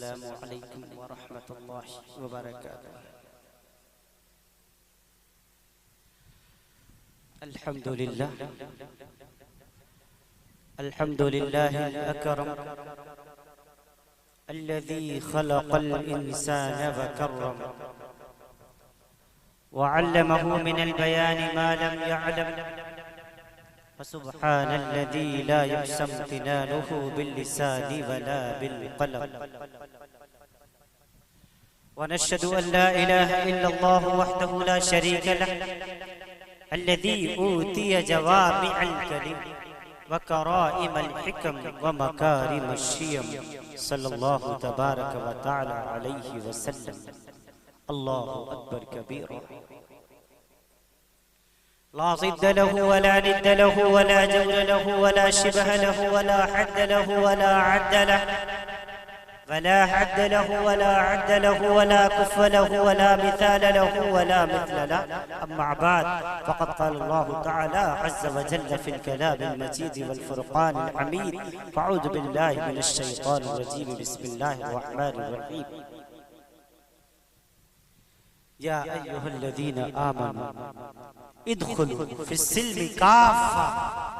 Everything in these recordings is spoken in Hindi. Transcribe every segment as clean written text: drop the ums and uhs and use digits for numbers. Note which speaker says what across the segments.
Speaker 1: अस्सलामु अलैकुम व रहमतुल्लाहि व बरकातुहू। अल्हम्दुलिल्लाह अल्हम्दुलिल्लाहिल अकरम अल्लज़ी खलक़ल इंसान व कर्रम व अल्लमहु मिनल बयानि मा लम यअलम फसुब्हानल्लज़ी ला युहसम तिनालुहु बिल्लिसानि वला बिलक़लम व नशहदु अन ला इलाहा इल्लल्लाहु वहदहु ला शरीक लहु अल्लज़ी ऊतिय जवामिअल कलिम व कराइमल हिकम व मकारिमश शियम सल्लल्लाहु तबारक व तआला अलैहि वसल्लम। अल्लाहु अकबर कबीरा ला ज़िद्द लहु वला निद्द लहु वला जौर लहु वला शिबह लहु वला हद्द लहु वला अद्द लहु वला हद्द लहु वला अद्द लहु वला कुफ़ लहु वला मिसाल लहु वला मिस्ल लहु। अम्मा बाद फ़क़द क़ाल अल्लाहु तआला अज़्ज़ व जल्ल फ़िल कलामिल मजीद वल फ़ुरक़ानिल हमीद। अऊज़ु बिल्लाहि मिनश शैतानिर रजीम। बिस्मिल्लाहिर रहमानिर रहीम। या अय्युहल्लज़ीना आमनू इदखुलू फ़िस्सिल्मि काफ़्फ़ा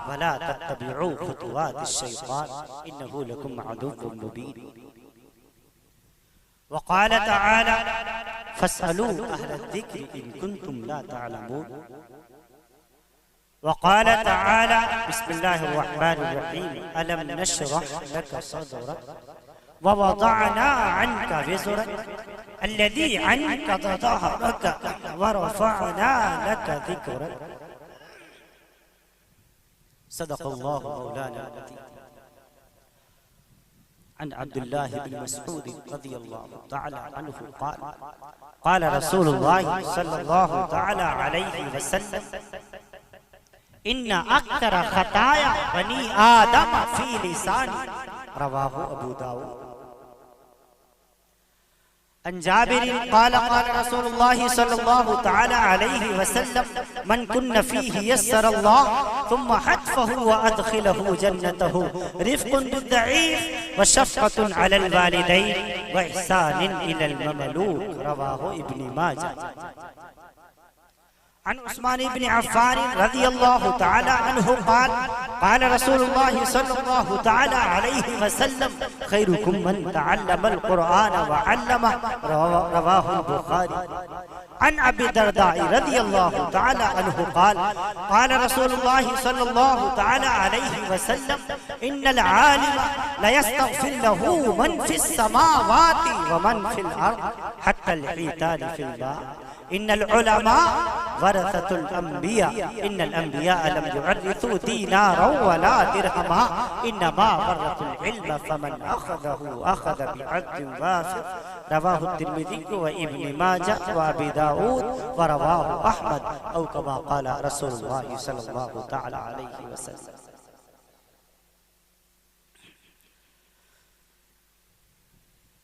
Speaker 1: वला तत्तबिऊ ख़ुतुवातिश शैतान इन्नहु लकुम अदुव्वुम मुबीन। वक़ाल तआला फ़स्अलू अहलज़्ज़िक्रि इन कुन्तुम ला तअलमून। वक़ाल तआला बिस्मिल्लाहिर रहमानिर रहीम अलम नशरह लक सदरक व वदअना अन्का विज़रक अल्लज़ी अन्क़ज़ ज़हरक व रफ़अना लक ज़िक्रक। सदक़ल्लाहु मौलाना अज़ीम। अन अब्दुल्लाह बिन मसऊद रज़ियल्लाहु तआला अन्हु क़ाल क़ाल रसूलुल्लाह सल्लल्लाहु तआला अलैहि वसल्लम इन्न अक्तर ख़ताया बनी आदम फ़ी लिसानी। रवाहु अबू दाऊद। अन जाबिर क़ाल क़ाल रसूलुल्लाह सल्लल्लाहु तआला अलैहि वसल्लम मन कुन्न फ़ीहि यस्सरल्लाहु थुम्मा हत्फ़हु व अदख़िलहु जन्नतहु रिफ़्क़ुन बिद्दईफ़ व शफ़क़तुन अलल वालिदैन व इहसानुन इलल ममलूक। रवाहु इब्न माजा। अन उस्मान इब्न अफ़्फ़ान रज़ियल्लाहु तआला अन्हु क़ाल क़ाल रसूलुल्लाह सल्लल्लाहु तआला अलैहि वसल्लम खैरुकुम मन तअल्लमल क़ुरआन व अल्लमह। रवाहुल बुख़ारी। अन अबी दरदा रज़ियल्लाहु तआला अन्हु क़ाल क़ाल रसूलुल्लाह सल्लल्लाहु तआला अलैहि वसल्लम इन्नल आलिम ला यस्तग़फ़िर लहु मन फ़िस समावाति व मन फ़िल अर्ज़ हत्ता अल हीतान फ़िल मा। इन्नल उलमा वरसतुल अंबिया इन्नल अंबिया लम युअर्रिथू दीनारन वला दिरहमा इन्नमा वरसुल इल्म फमन अख़ज़हु अख़ज़ बिअज़्ज़िन वाफ़िर। रवाहु तिर्मिज़ी व इब्न माजा व अबी दाऊद व रवाहु अहमद औ कमा क़ाल रसूलुल्लाह सल्लल्लाहु तआला अलैहि वसल्लम।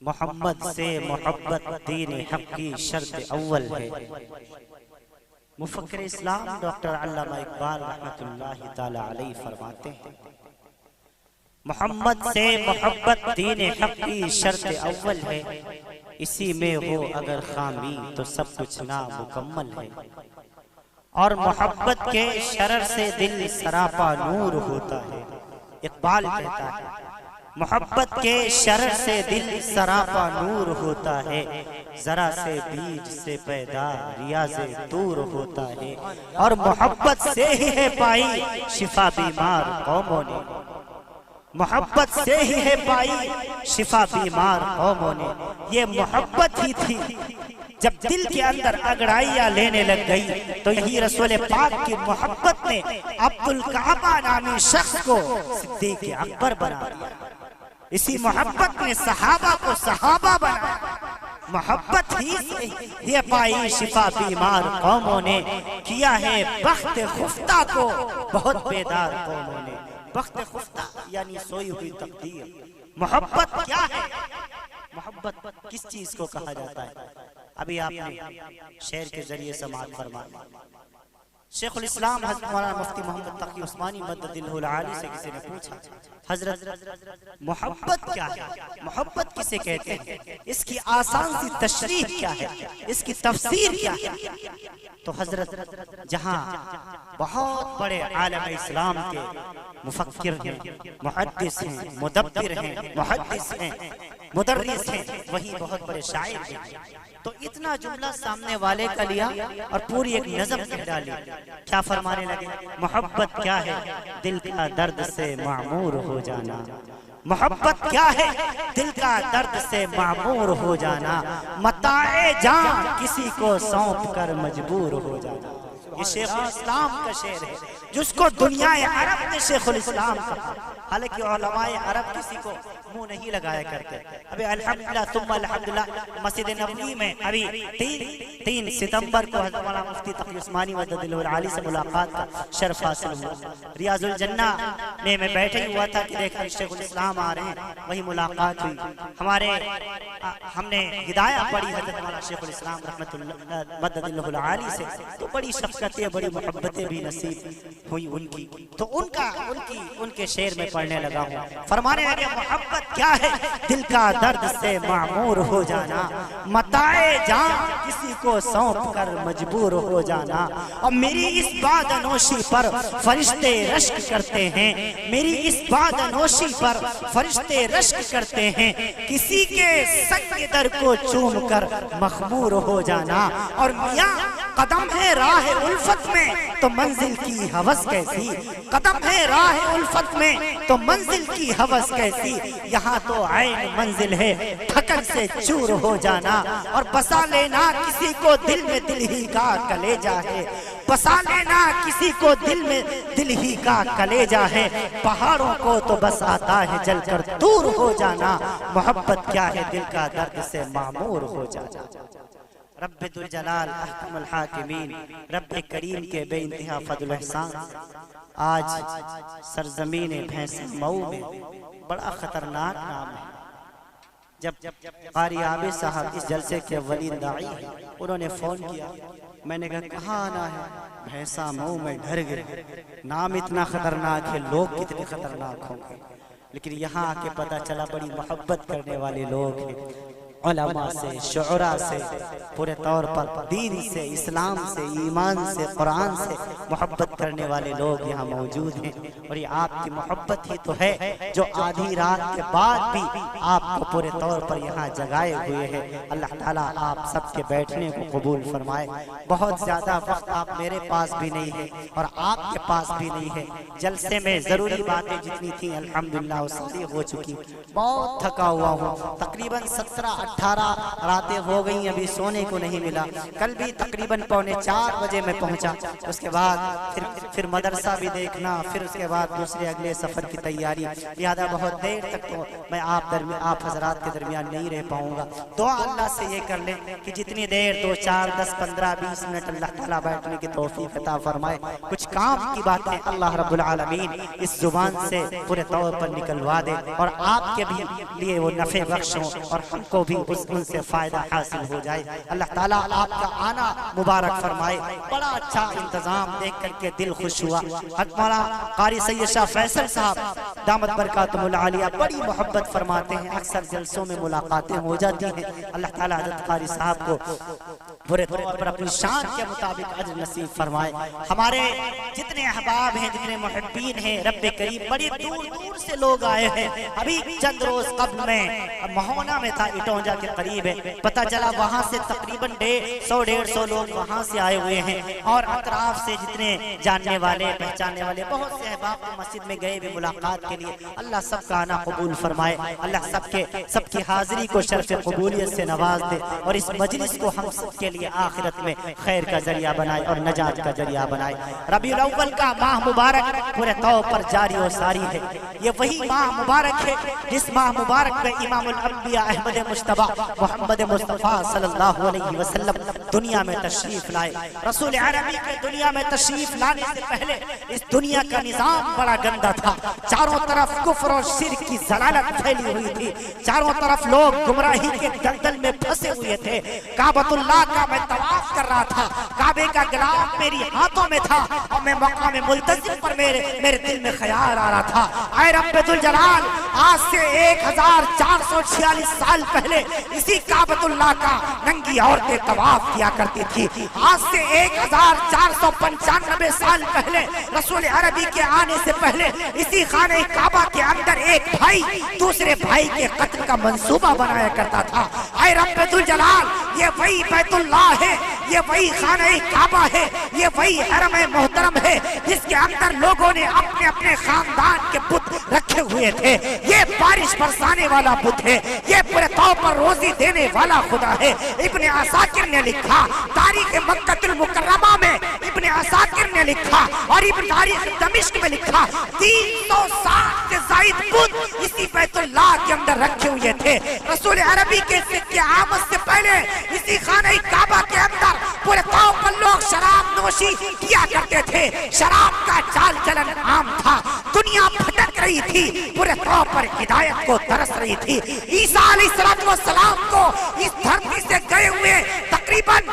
Speaker 1: मोहम्मद से मोहब्बत दीन हक़ की शर्त अव्वल है। मुफ़क्किर इस्लाम डॉक्टर अल्लामा इक़बाल रहमतुल्लाहि ताला अलैहि फरमाते हैं मोहम्मद से मोहब्बत दीन हक़ की शर्त अव्वल है। इसी में हो अगर खामी तो सब कुछ नामुकम्मल है। और मोहब्बत के शरर से दिल सरापा नूर होता है। इक़बाल कहता है मोहब्बत के शरर से दिल सरापा नूर होता है। जरा से बीज से पैदा रियाज़े दूर होता है। और मोहब्बत से ही है पाई शिफा बीमार कौमों ने। मोहब्बत से ही है पाई शिफा बीमार कौमों ने। ये मोहब्बत ही थी जब दिल के अंदर अगड़ाइयां लेने लग गई तो यही रसूल पाक की मोहब्बत ने अब्दुल काबा नामी शख्स को सिद्दीक़ अकबर बना दिया। इसी मोहब्बत ने सहाबा को सहाबा बनाया। मोहब्बत ही से ये पाई शिफा बीमार कौमों ने। किया है बख्त खुफ्ता को बहुत बेदार कौमों ने। बख्त खुफ्ता यानी सोई हुई तकदीर। मोहब्बत क्या है? मोहब्बत किस चीज को कहा जाता है? अभी आपने शेर के जरिए समाअत फरमाया शेखुल इस्लाम हज़रत मौलाना मुफ्ती मोहम्मद तकी उस्मानी मद्ददिल्लहुल आली से किसी ने पूछा, हजरत मोहब्बत क्या है, मोहब्बत किसे कहते हैं, इसकी आसान सी तशरीह क्या है, इसकी तफसीर क्या है। तो हजरत जहां बहुत बड़े आलम इस्लाम के मुफक्किर हैं, मुहद्दिस हैं, मुदब्बिर हैं, मुहद्दिस हैं, मुदर्रिस हैं, वही बहुत बड़े शायर हैं, तो इतना जुमला सामने वाले का लिया और पूरी एक नज़म कह डाली। क्या फरमाने लगे, मोहब्बत क्या है, दिल का दर्द से मामूर हो जाना। मोहब्बत क्या है, दिल का दर्द से मामूर हो जाना। मताए जान किसी को सौंप कर मजबूर हो जाना। ये शेखुल इस्लाम का शेर है, जिसको दुनियाए अरब ने शेखुल इस्लाम कहा। हालांकि उलमाए अरब किसी को मुंह नहीं लगाया करते। अभी अल्हम्दुलिल्लाह तुम अल्हम्दुलिल्लाह मस्जिद नबवी में अभी 3 सितंबर को हज़रत मौलाना मुफ्ती तकी उस्मानी मद्ददिल्हुल आली से मुलाकात का शर्फ हासिल हुआ। रियाजुल जन्ना में मैं बैठे हुआ था कि देखा शेखुल इस्लाम आ रहे हैं, वही मुलाकात हुई। हमने हिदायत पढ़ी हज़रत मौलाना शेखुल इस्लाम रहमतुल्लाह मद्ददिल्हुल आली से, तो बड़ी शफ़क़तें बड़ी मोहब्बतें भी नसीब हुई उनकी। तो उनके शेर में पढ़ने लगा हूँ। फरमाने लगे, मोहब्बत क्या है, दिल का दर्द से मामूर हो जाना। मताए जान किसी को सौंप कर मजबूर हो जाना। और मेरी इस बादनोशी पर फरिश्ते रश्क करते हैं, मेरी इस बादनोशी पर फरिश्ते रश्क करते हैं। किसी के संग दर को चूम कर मखमूर हो जाना। और मियां कदम है राह उल्फत में तो मंजिल की हवस कैसी, कदम है राह उल्फत में तो मंजिल की हवस कैसी। यहाँ तो आइन मंजिल है थकन से चूर हो जाना। और बसा लेना किसी को दिल में दिल ही का कलेजा है, बसा लेना किसी को दिल में दिल ही का कलेजा है। पहाड़ों को तो बस आता है जलकर दूर हो जाना। मोहब्बत क्या है, दिल का दर्द से मामूर हो जाना। रब्बे दुल जलाल अहकमुल हाकिमीन, रब्बे करीम के बेइंतहा फज़ल एहसान आज सरजमीन भैंसा मऊ में बड़ा खतरनाक नाम है। जब कारी आबिद साहब इस जलसे के वली दाई हैं, उन्होंने फ़ोन किया, मैंने कहा कहाँ आना है, भैंसा मऊ में डर गए। नाम इतना खतरनाक है, लोग कितने खतरनाक होंगे। लेकिन यहाँ आके पता चला बड़ी मोहब्बत करने वाले लोग हैं। उलमा से, शुअरा से, पूरे तौर पर दीन से, इस्लाम से, ईमान से, कुरान से मोहब्बत करने वाले लोग यहाँ मौजूद हैं। और ये आपकी मोहब्बत ही तो है जो आधी रात के बाद भी आपको पूरे तौर पर यहाँ जगाए हुए है। अल्लाह ताला आप सबके बैठने को कबूल फरमाए। बहुत ज़्यादा वक्त आप मेरे पास भी नहीं है और आपके पास भी नहीं है। जलसे में ज़रूरी बातें जितनी थी अल्हम्दुलिल्लाह सारी हो चुकी। बहुत थका हुआ हूँ, तकरीबन 17-18 रातें हो गई, अभी सोने को नहीं मिला। कल भी तकरीबन 3:45 बजे मैं पहुंचा। उसके बाद फिर मदरसा भी देखना, फिर उसके बाद दूसरे अगले सफ़र की तैयारी। लिहाजा बहुत देर तक तो मैं आप हजरात के दरमियान नहीं रह पाऊंगा। दुआ अल्लाह से ये कर लें कि जितनी देर 2, 4, 10, 15, 20 मिनट अल्लाह ताला बैठने की तौफीक अता फरमाए। कुछ काम की बातें अल्लाह रब्बुल आलमीन इस जुबान से पूरे तौर पर निकलवा दे और आपके भी लिए वो नफ़े बख्श हों और हमको भी उनसे फायदा हासिल हो जाए। अल्लाह ताला आपका आना मुबारक फरमाए। बड़ा अच्छा इंतजाम देख करके दिल खुश हुआ। हकमाला कारी सैयद शाह फैसल साहब दामत बरकातुहुल आलिया बड़ी मोहब्बत फरमाते हैं, अक्सर जलसों में मुलाकातें हो जाती हैं। अल्लाह ताला हज़रत कारी साहब को पूरे तौर पर अपनी शान के मुताबिक अज्र नसीब फरमाए। हमारे जितने अहबाब हैं, जितने मुहिब्बीन हैं, रब्बे करीम बड़ी दूर दूर से लोग आए हैं। अभी चंद रोज कब्ल में महोना में था, इटौंजा के करीब है, पता चला वहाँ से तकरीबन 100-150 लोग वहाँ से आए हुए हैं। और अतराफ से जितने जानने वाले पहचानने वाले बहुत से अहबाब मस्जिद में गए भी मुलाकात के लिए। अल्लाह सबका आना कबूल फरमाए। अल्लाह सबकी हाजिरी को शर्फ कबूलियत से नवाज दे और इस मजलिस को हम सबके लिए आखिरत में खैर का जरिया बनाए और नजात का जरिया बनाए। रबीउल अव्वल का माह मुबारक पूरे तौर पर जारी और सारी है। ये वही माह मुबारक है जिस माह मुबारक में इमामुल अंबिया अहमद मुश्तबा मोहम्मद मुस्तफ़ा सल्लल्लाहु अलैहि वसल्लम दुनिया में तशरीफ लाए। रसूल अरबी के दुनिया में तशरीफ लाने से पहले इस दुनिया का निजाम बड़ा गंदा था। चारों तरफ कुफ्र और शिर्क की जलालत फैली हुई थी। चारों तरफ लोग गुमराही के दलदल में फंसे हुए थे। काबतुल्लाह का मैं तवाफ कर रहा था, काबे का गिलाफ मेरी हाथों में था और मैं मकाम मुल्तज़िम पर मेरे दिल में ख्याल आ रहा था, ऐ रब्बे दुल जलाल, आज से 1446 साल पहले इसी काबतुल्लाह का नंगी औरतें तवाफ किया करती थी। आज से 1495 साल पहले रसूल अरबी के आने से पहले इसी खाने काबा के अंदर एक भाई दूसरे भाई के कत्ल का मंसूबा बनाया करता था। ऐ रब्बे दुल जलाल, ये वही बैतुल्लाह है, ये वही खाने काबा है, ये वही हरम मोहतरम है जिसके अंदर लोगों ने अपने अपने खानदान के बुत रखे हुए थे। ये बारिश बरसाने वाला बुत है, ये पूरे तौर पर रोजी देने वाला खुदा है। इब्ने असाकिर ने लिखा, तारीख मक्कतुल मुकर्रमा में इब्ने असाकिर ने लिखा और इब्न तारीख दमिश्क में लिखा, 360 से ज़ायद बुत इसी बैतुल्लाह के अंदर रखे हुए थे। रसूल अरबी के आमद से पहले इसी खाने काबा के अंदर पूरे तौर पर लोग शराब नोशी किया करते थे। शराब का चाल चलन आम था। दुनिया भटक रही थी, पूरे तौर पर हिदायत को तरस रही थी। ईसा अलैहिस्सलाम को इस धरती से गए हुए तकरीबन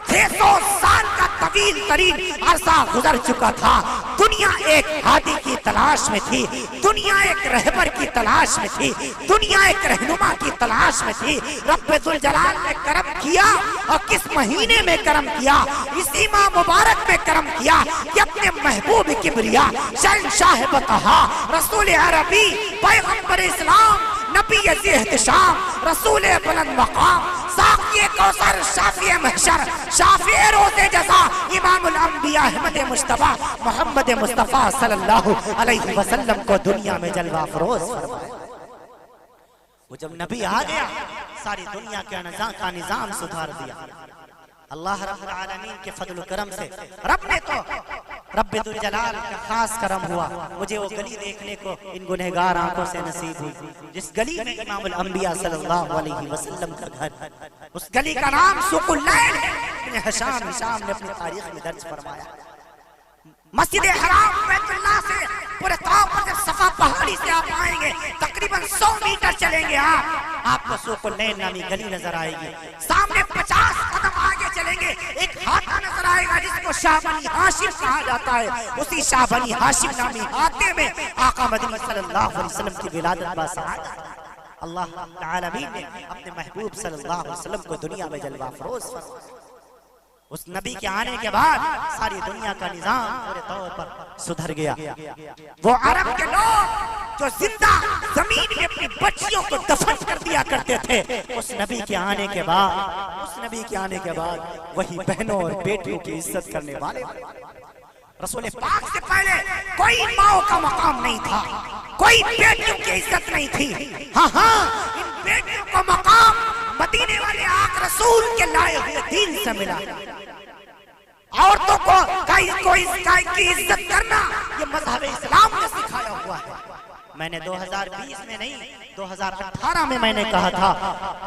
Speaker 1: 600 साल का तवील तरीन अरसा गुजर चुका था। दुनिया एक हादी की तलाश में थी, दुनिया एक रहबर की तलाश में थी, दुनिया एक रहनुमा की तलाश में थी। रब्बे दुल जलाल ने करम किया और किस महीने में करम किया? इसी माह मुबारक में करम किया कि अपने महबूब किबरिया शहंशाह बतहा रसूल अरबी पैगंबर इस्लाम नबी एहतिशाम रसूल बुलंद मकाम साक़िए कौसर शाफ़िए महशर शाफ़िए रोज़े जज़ा इमामुल अंबिया अहमद मुस्तफ़ा मोहम्मद मुस्तफ़ा सल्लल्लाहु अलैहि वसल्लम को दुनिया में जलवा फरोज़ फरमाया। वो जब नबी आ गया, सारी दुनिया का निजाम सुधार दिया। अल्लाह रब्बुल आलमीन के फजल करम से रब्बे दुल जलाल का खास करम हुआ। मुझे वो गली देखने को इन गुनहगार आंखों से नसीब हुई जिस गली में इमामुल अंबिया सल्लल्लाहु अलैहि वसल्लम का घर। उस गली का नाम सुकुल लैल है। इब्न हिशाम ने अपनी तारीख में दर्ज फरमाया। मस्जिद हराम बैतुल्लाह से पूरे तौर पर जब सफा पहाड़ी से आप आएंगे, तकरीबन 100 मीटर चलेंगे आपको सुकुल लैल नामी गली नजर आएगी। सामने 50 कदम आगे चलेंगे, एक हाथा नजर आएगा जिसको शाह बनी हाशिम कहा जाता है। उसी शाह बनी हाशिम नामी हाथे में आका मदनी सल्लल्लाहु अलैहि वसल्लम की विलादत बासआदत अल्लाह ताला ने अपने महबूब सल्लल्लाहु अलैहि वसल्लम को दुनिया में जलवा फरोज फरमाया। उस नबी के आने के बाद सारी दुनिया का निजाम पूरे तौर पर सुधर गया। वो अरब के लोग जो जिंदा जमीन में अपनी बच्चियों को दफन कर दिया करते थे, उस नबी के आने के बाद वही बहनों और बेटियों की इज्जत करने वाले। रसूल पाक से पहले कोई माओ का मकाम नहीं था, कोई बेटियों की इज्जत नहीं थी। हाँ, इन बेटियों को मकाम मदीने वाले आक रसूल के लाए हुए दीन से मिला। औरतों को की इज्जत करना ये मज़हब इस्लाम ने सिखाया हुआ है। मैंने 2020 में नहीं 2018 में मैंने कहा था,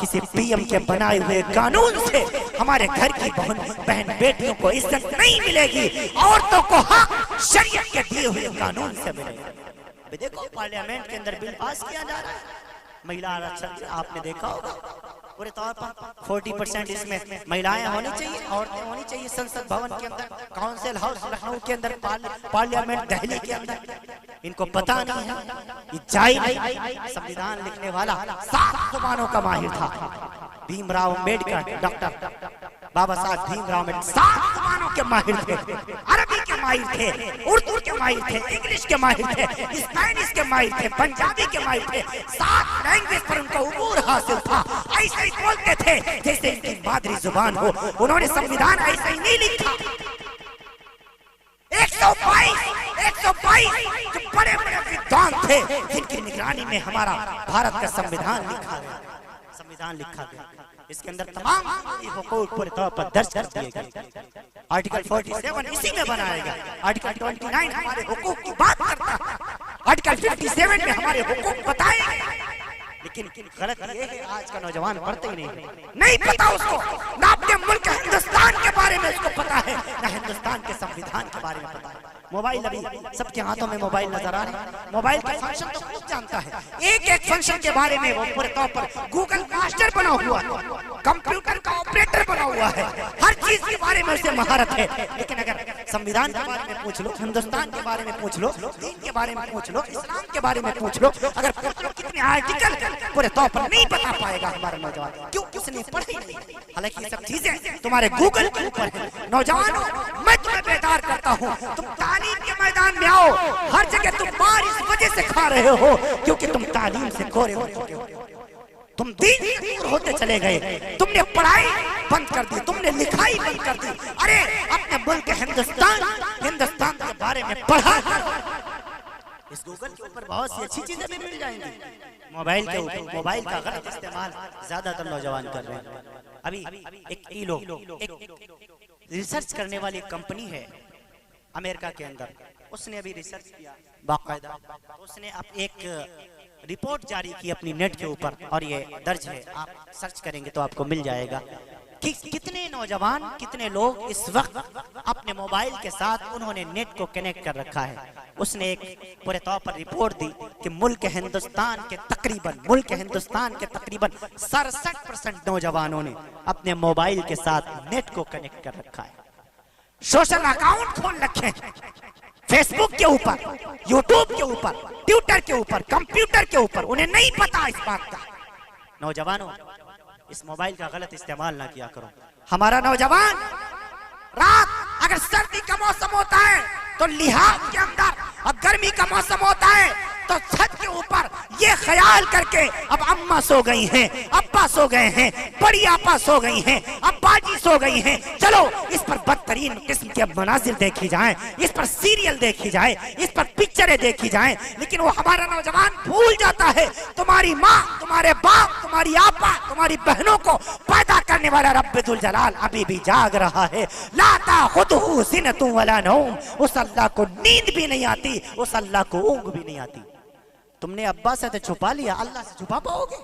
Speaker 1: किसी पीएम के बनाए हुए कानून से हमारे घर की बहन बेटियों को इज्जत नहीं मिलेगी, औरतों को हक शरीयत के दिए हुए कानून से मिलेगा। देखो पार्लियामेंट के अंदर बिल पास किया जा रहा है महिला आरक्षण, आपने देखा होगा पूरे तौर पर 40% इसमें महिलाएं होनी चाहिए, औरतें होनी चाहिए। संसद भवन के अंदर, काउंसिल हाउस लखनऊ के अंदर, पार्लियामेंट दिल्ली के अंदर, इनको पता नहीं है ये जायज। संविधान लिखने वाला 7 जुबानों का माहिर था, भीमराव अम्बेडकर, डॉक्टर बाबा साहब भीमराव अम्बेडकर 7 जुबानों के माहिर थे। अरबी के माहिर थे, उर्दू के माहिर थे, इंग्लिश के माहिर थे, स्पेनिश के माहिर थे, पंजाबी के माहिर थे। 7 लैंग्वेज पर उनका उबूर हासिल था। ऐसे ही बोलते थे जैसे इनकी मादरी जुबान हो। उन्होंने संविधान ऐसे ही नहीं लिखा। 122 जो बड़े बड़े विद्वान थे जिनकी निगरानी में हमारा भारत का संविधान लिखा गया। इसके अंदर तमाम हुकूक पूरे तौर पर दर्ज कर दिए गए। आर्टिकल 47 इसी में बनाया गया। आर्टिकल 29 हमारे हुकूक की बात करता है। आर्टिकल 57 में हमारे हुकूक बताए गए। लेकिन गलत ये है आज का नौजवान पढ़ते ही नहीं पता उसको, ना अपने मुल्क हिंदुस्तान के बारे में उसको पता है, ना हिंदुस्तान के संविधान के बारे में पता है। मोबाइल अभी सबके हाथों में मोबाइल नजर आ रहे हैं, मोबाइल का फंक्शन तो खूब जानता है, एक एक फंक्शन के बारे में वो पूरे तौर पर गूगल मास्टर बना हुआ है, कंप्यूटर का ऑपरेटर बना हुआ है, हर चीज के बारे में उसे महारत है। लेकिन अगर संविधान के बारे में पूछ लो, हिंदुस्तान के बारे में पूछ लो, दीन के बारे में पूछ लो, इस्लाम के बारे में पूछ लो, अगर पूछ लो कितने आर्टिकल, पूरे तौर पर नहीं बता पाएगा हमारा नौजवान, क्यों? उसने पढ़ी नहीं। हालांकि ये सब चीजें तुम्हारे गूगल के ऊपर है। नौजवानों, मैं तुम्हें बेदार करता हूँ, तुम तालीम के मैदान में आओ। हर जगह तुम मार इस वजह से खा रहे हो क्योंकि तुम तालीम से कोरे हो चुके हो, तुम दीन से दूर होते चले गए, तुमने पढ़ाई बंद कर दी, तुमने लिखाई बंद कर दी। अरे अपने मुल्क हिंदुस्तान के बारे में पढ़ा, इस गूगल के ऊपर बहुत सी अच्छी चीजें भी मिल जाएंगी। मोबाइल के ऊपर, मोबाइल का गलत इस्तेमाल ज्यादातर नौजवान कर रहे हैं। अभी एक रिसर्च करने वाली कंपनी है अमेरिका के अंदर, उसने अभी रिसर्च किया बाकायदा, उसने अब एक रिपोर्ट जारी की अपनी नेट के ऊपर, और ये दर्ज है, आप सर्च करेंगे तो आपको मिल जाएगा कि कितने नौजवान, कितने लोग इस वक्त अपने मोबाइल के साथ उन्होंने नेट को कनेक्ट कर रखा है। उसने एक पूरे तौर पर रिपोर्ट दी कि मुल्क हिंदुस्तान के तकरीबन 67% नौजवानों ने अपने मोबाइल के साथ नेट को कनेक्ट कर रखा है, सोशल अकाउंट खोल रखे हैं, फेसबुक के ऊपर, यूट्यूब के ऊपर, ट्विटर के ऊपर, कंप्यूटर के ऊपर। उन्हें नहीं पता इस बात का। नौजवानों, इस मोबाइल का गलत इस्तेमाल ना किया करो। हमारा नौजवान रात, अगर सर्दी का मौसम होता है तो लिहाज के अंदर, अब गर्मी का मौसम होता है तो छत के ऊपर ये ख्याल करके अब अम्मा सो गई हैं, अब्बा सो गए हैं, बड़ी आपा सो गई हैं, अब्बाजी सो गई हैं, चलो इस पर बदतरीन किस्म के मनाजिर देखी जाएं, इस पर सीरियल देखी जाए, इस पर पिक्चरें देखी जाएं। लेकिन वो हमारा नौजवान भूल जाता है तुम्हारी माँ, तुम्हारे बाप, तुम्हारी आपा, तुम्हारी बहनों को पैदा करने वाला रब्बुल जलाल अभी भी जाग रहा है। ला ताखुदहु सिनतुन वला नौम, उस अल्लाह को नींद भी नहीं आती, उस अल्लाह को ऊँघ भी नहीं आती। तुमने अब्बा से तो छुपा लिया, अल्लाह से छुपा पाओगे?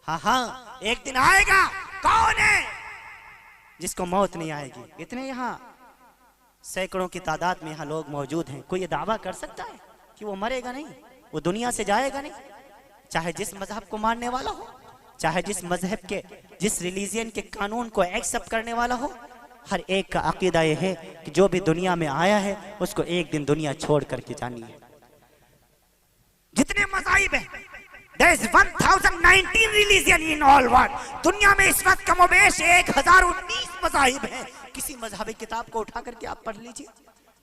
Speaker 1: हाँ, एक दिन आएगा, कौन है जिसको मौत नहीं आएगी? इतने यहाँ सैकड़ों की तादाद में यहाँ लोग मौजूद हैं, कोई ये दावा कर सकता है कि वो मरेगा नहीं, वो दुनिया से जाएगा नहीं? चाहे जिस मजहब को मानने वाला हो, चाहे जिस मजहब के, जिस रिलीजियन के कानून को एक्सेप्ट करने वाला हो, हर एक का अकीदा ये है कि जो भी दुनिया में आया है उसको एक दिन दुनिया छोड़ करके जानी है। जितने मज़ाहिब हैं, there is 1019 religion in all world, दुनिया में इस वक्त कमोबेश 1019 मज़ाहिब हैं। किसी मजहबी किताब को उठा करके आप पढ़ लीजिए,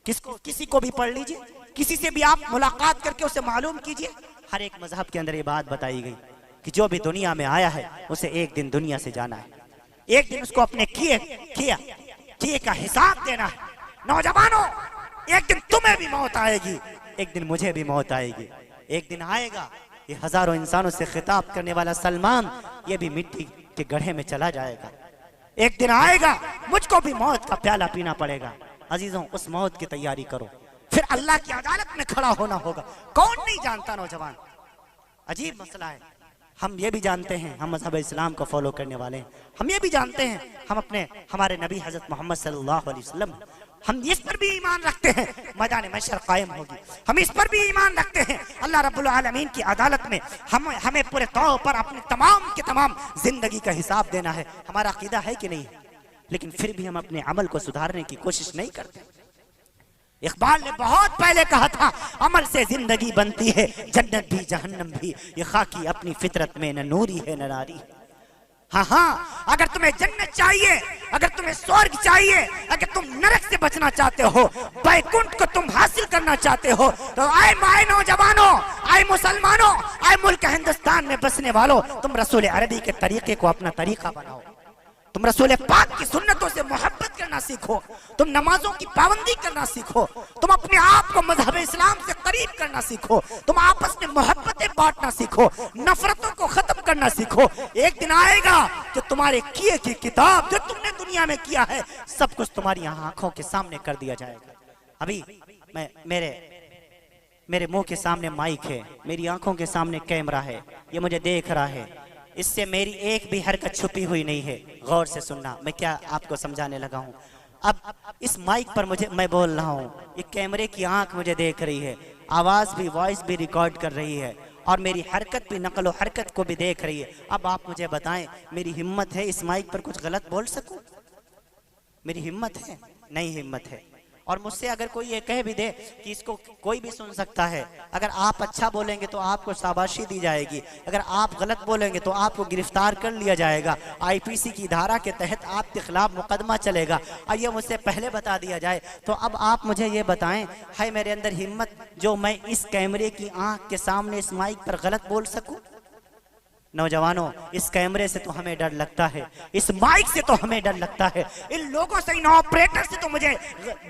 Speaker 1: किसी को भी पढ़ लीजिए, किसी से भी आप मुलाकात करके उसे मालूम कीजिए, हर एक मजहब के अंदर ये बात बताई गई कि जो भी दुनिया में आया है उसे एक दिन दुनिया से जाना है, एक दिन उसको अपने किए का हिसाब देना है। नौजवानों, एक दिन तुम्हें भी मौत आएगी, एक दिन मुझे भी मौत आएगी। एक दिन आएगा ये हजारों इंसानों से खिताब करने वाला सलमान ये भी मिट्टी के गड्ढे में चला जाएगा। एक दिन आएगा मुझको भी मौत का प्याला पीना पड़ेगा। अजीजों, उस मौत की तैयारी करो, फिर अल्लाह की अदालत में खड़ा होना होगा। कौन नहीं जानता नौजवान? अजीब मसला है। हम ये भी जानते हैं, हम मज़हब इस्लाम को फॉलो करने वाले हैं, हम ये भी जानते हैं हम हमारे नबी हज़रत मोहम्मद सल्लल्लाहु अलैहि वसल्लम, हम इस पर भी ईमान रखते हैं मैदान महशर कायम होगी, हम इस पर भी ईमान रखते हैं अल्लाह रब्बुल आलमीन की अदालत में हमें पूरे तौर पर अपनी तमाम की तमाम जिंदगी का हिसाब देना है। हमारा अकीदा है कि नहीं? लेकिन फिर भी हम अपने अमल को सुधारने की कोशिश नहीं करते। इकबाल ने बहुत पहले कहा था, अमल से जिंदगी बनती है, जन्नत भी जहन्नम भी, ये खाकी अपनी फितरत में न नूरी है न नारी। हाँ, अगर तुम्हें जन्नत चाहिए, अगर तुम्हें स्वर्ग चाहिए, अगर तुम नरक से बचना चाहते हो, बैकुंठ को तुम हासिल करना चाहते हो, तो आए नौजवानों, आए मुसलमानों, आए मुल्क हिंदुस्तान में बसने वालों, तुम रसूल अरबी के तरीके को अपना तरीका बनाओ। तुम रसूल पाक की सुन्नतों से मोहब्बत करना सीखो, तुम नमाजों की पाबंदी करना सीखो, तुम अपने आप को मजहब इस्लाम से करीब करना सीखो, तुम आपस में मोहब्बतें बांटना सीखो, नफरतों को खत्म करना सीखो। एक दिन आएगा जो तुम्हारे किए की किताब, जो तुमने दुनिया में किया है, सब कुछ तुम्हारी आंखों के सामने कर दिया जाएगा। अभी मैं मेरे मेरे मुंह के सामने माइक है, मेरी आंखों के सामने कैमरा है, ये मुझे देख रहा है, इससे मेरी एक भी हरकत छुपी हुई नहीं है। गौर से सुनना, मैं क्या आपको समझाने लगा हूँ। अब इस माइक पर मैं बोल रहा हूँ, ये कैमरे की आंख मुझे देख रही है, आवाज भी, वॉइस भी रिकॉर्ड कर रही है, और मेरी हरकत भी, नकलो हरकत को भी देख रही है। अब आप मुझे बताएं, मेरी हिम्मत है इस माइक पर कुछ गलत बोल सकूं? मेरी हिम्मत है? नहीं हिम्मत है। और मुझसे अगर कोई ये कह भी दे कि इसको कोई भी सुन सकता है, अगर आप अच्छा बोलेंगे तो आपको शाबाशी दी जाएगी, अगर आप गलत बोलेंगे तो आपको गिरफ्तार कर लिया जाएगा, आईपीसी की धारा के तहत आपके खिलाफ मुकदमा चलेगा। और ये मुझसे पहले बता दिया जाए। तो अब आप मुझे ये बताएं, है मेरे अंदर हिम्मत जो मैं इस कैमरे की आंख के सामने इस माइक पर गलत बोल सकूं? नौजवानों, इस कैमरे से तो हमें डर लगता है, इस माइक से तो हमें डर लगता है, इन लोगों से, इन ऑपरेटर से तो मुझे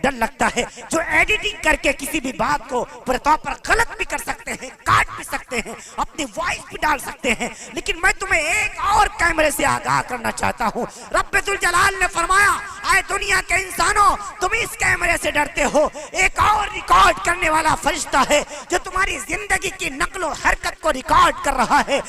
Speaker 1: डर लगता है, जो एडिटिंग करके किसी भी बात को पूरे तौर पर गलत भी कर सकते हैं, काट भी सकते हैं, अपनी वॉइस भी डाल सकते हैं। लेकिन मैं तुम्हें एक और कैमरे से आगाह करना चाहता हूँ। रब्बुल जलाल ने फरमाया, आए दुनिया के इंसानों, तुम इस कैमरे से डरते हो, एक और रिकॉर्ड करने वाला फरिश्ता है जो तुम्हारी जिंदगी की नकलो हरकत को रिकॉर्ड कर रहा है।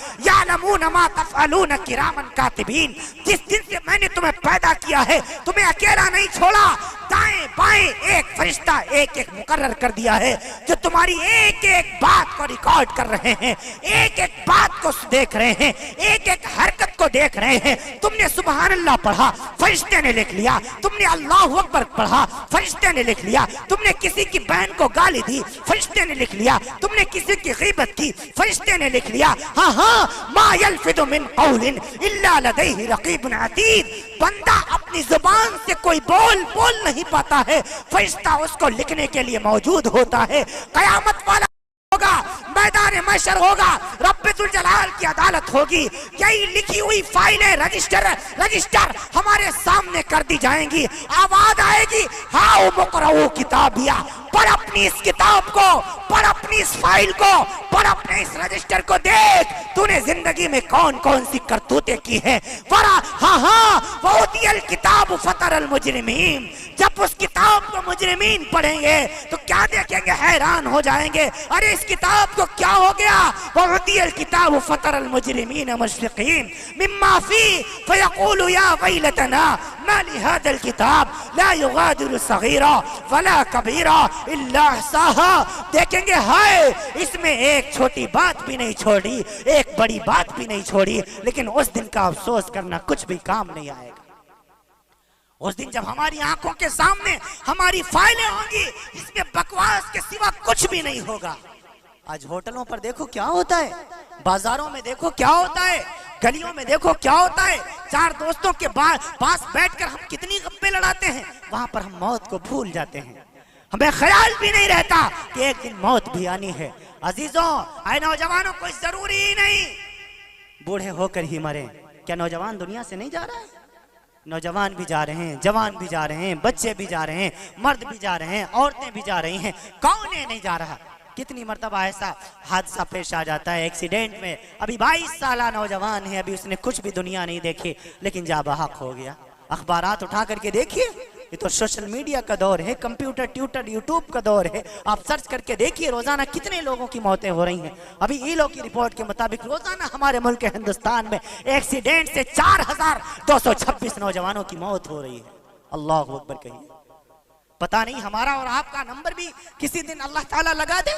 Speaker 1: कातिबीन, जिस दिन से मैंने तुम्हें पैदा किया है, तुम्हें अकेला नहीं छोड़ा, दाएं बाएं एक फरिश्ता एक एक मुकर्रर कर दिया है जो तुम्हारी एक एक बात को रिकॉर्ड कर रहे हैं, एक एक बात को देख रहे हैं, एक एक हरकत को देख रहे हैं। तुमने सुबहान अल्लाह पढ़ा, फरिश्ते ने लिख लिया, तुमने अल्लाहु अकबर पढ़ा, फरिश्ते ने लिख लिया, तुमने किसी की बहन को गाली दी, फरिश्ते ने लिख लिया, तुमने किसी की गीबत की, फरिश्ते ने लिख लिया। हाँ हाँ, मा यल्फिदु मिन कौलिन इल्ला लदैहि रकीबुन अतीद। बंदा अपनी जुबान से कोई बोल नहीं पाता है, फरिश्ता उसको लिखने के लिए मौजूद होता है। कयामत वाला होगा, मैदान महशर होगा, रब्बुल जलाल की अदालत होगी, यही लिखी हुई फाइलें रजिस्टर हमारे सामने कर दी जाएंगी। आवाज आएगी, हाउ मुकरऊ किताबिया, पढ़ अपनी इस किताब को, पढ़ अपनी इस फाइल को, पढ़ अपने इस रजिस्टर को, देख तूने जिंदगी में कौन कौन सी करतूतें की है। हाँ, वहुदियल किताब फतरल मुजरिमीन, जब उस किताब को मुजरिमीन पढ़ेंगे तो क्या देखेंगे, हैरान हो जाएंगे, अरे इस किताब को क्या हो गया। वहुदियल किताब फतरल मुजरिमीन मुशफिकीन मिम्मा फी फयक़ूलु या वैलतना मा लिहादल किताब ला युगादिरु सगीरा वला कबीरा इल्ला अहसाहा। देखेंगे, हाय इसमें एक छोटी बात भी नहीं छोड़ी, एक बड़ी बात भी नहीं छोड़ी, लेकिन उस दिन का अफसोस करना कुछ भी काम नहीं आएगा। उस दिन जब हमारी आंखों के सामने हमारी फाइलें होंगी, इसमें बकवास के सिवा कुछ भी नहीं होगा। आज होटलों पर देखो क्या होता है, बाजारों में देखो क्या होता है, गलियों में देखो क्या होता है। चार दोस्तों के पास बैठकर हम कितनी गप्पे लड़ाते हैं, वहां पर हम मौत को भूल जाते हैं, हमें ख्याल भी नहीं रहता कि एक दिन मौत भी आनी है। अजीजों, आए नौजवानों, कोई जरूरी ही नहीं बूढ़े होकर ही मरे। क्या नौजवान दुनिया से नहीं जा रहा है? नौजवान भी जा रहे हैं, जवान भी जा रहे हैं, बच्चे भी जा रहे हैं, मर्द भी जा रहे हैं, औरतें भी जा रही हैं, कौन नहीं जा रहा। कितनी मर्तबा ऐसा हादसा पेश आ जाता है, एक्सीडेंट में। अभी 22 साल नौजवान है, अभी उसने कुछ भी दुनिया नहीं देखी, लेकिन जा बहक हो गया। अखबारात उठा करके देखिए, ये तो सोशल मीडिया का दौर है, कंप्यूटर, ट्विटर, यूट्यूब का दौर है। आप सर्च करके देखिए रोजाना कितने लोगों की मौतें हो रही हैं। अभी ईलो की रिपोर्ट के मुताबिक रोजाना हमारे मुल्क हिंदुस्तान में एक्सीडेंट से 4226 नौजवानों की मौत हो रही है। अल्लाह अकबर कहिए। पता नहीं हमारा और आपका नंबर भी किसी दिन अल्लाह ताला लगा दे।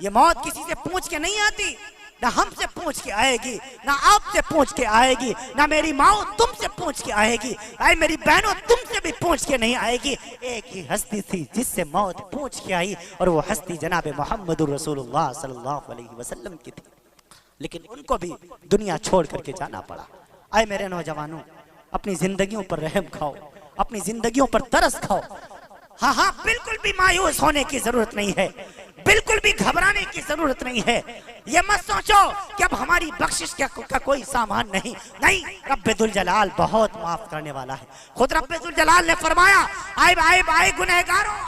Speaker 1: ये मौत किसी से पूछ के नहीं आती, ना हमसे पूछ के आएगी, ना आपसे पूछ के आएगी, ना मेरी माँ तुमसे पूछ के आएगी, आए मेरी बहनों तुमसे भी पूछ के नहीं आएगी। एक ही हस्ती थी जिससे मौत पूछ के आई, और वो हस्ती जनाब मोहम्मदुर रसूलुल्लाह सल्लल्लाहु अलैहि वसल्लम की थी। लेकिन उनको भी दुनिया छोड़ करके जाना पड़ा। आए मेरे नौजवानों, अपनी जिंदगियों पर रहम खाओ, अपनी जिंदगियों पर तरस खाओ। हाँ, बिल्कुल भी मायूस होने की जरूरत नहीं है, बिल्कुल भी घबराने की जरूरत नहीं है। ये मत सोचो कि अब हमारी बख्शिश का कोई सामान नहीं। रब्बुल जलाल बहुत माफ करने वाला है। खुद रब्बुल जलाल ने फरमाया, आए गुनहगारों,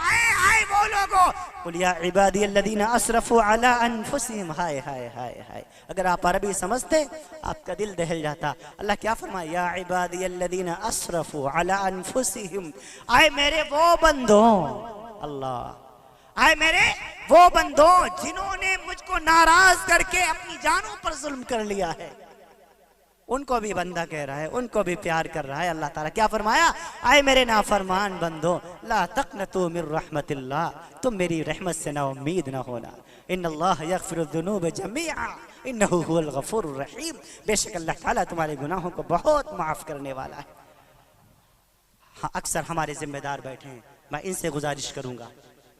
Speaker 1: आए वो लोगों, कुल या इबादियल्लज़ीना असरफू अला अनफुसिहिम। हाय हाय हाय हाय, अगर आप अरबी समझते आपका दिल दहल जाता। अल्लाह क्या फरमाया, या इबादियल्लज़ीना असरफू अला अनफुसिहिम, आए मेरे वो बंदों, अल्लाह आए मेरे वो बंदो जिन्होंने मुझको नाराज करके अपनी जानों पर जुल्म कर लिया है, उनको भी बंदा कह रहा है, उनको भी प्यार कर रहा है। अल्लाह ताला क्या फरमाया, आए मेरे नाफरमान बंदो ला तक़नतू मिर रहमतिल्लाह, तुम मेरी रहमत से ना उम्मीद ना होना। इन्नल्लाह यग़फ़िरुज़्ज़ुनूब जमीआ इन्नहु हुवल गफ़ूरुर रहीम, बेशक अल्लाह ताला तुम्हारे गुनाहों को बहुत माफ़ करने वाला है। हाँ, अक्सर हमारे जिम्मेदार बैठे हैं, मैं इनसे गुजारिश करूँगा,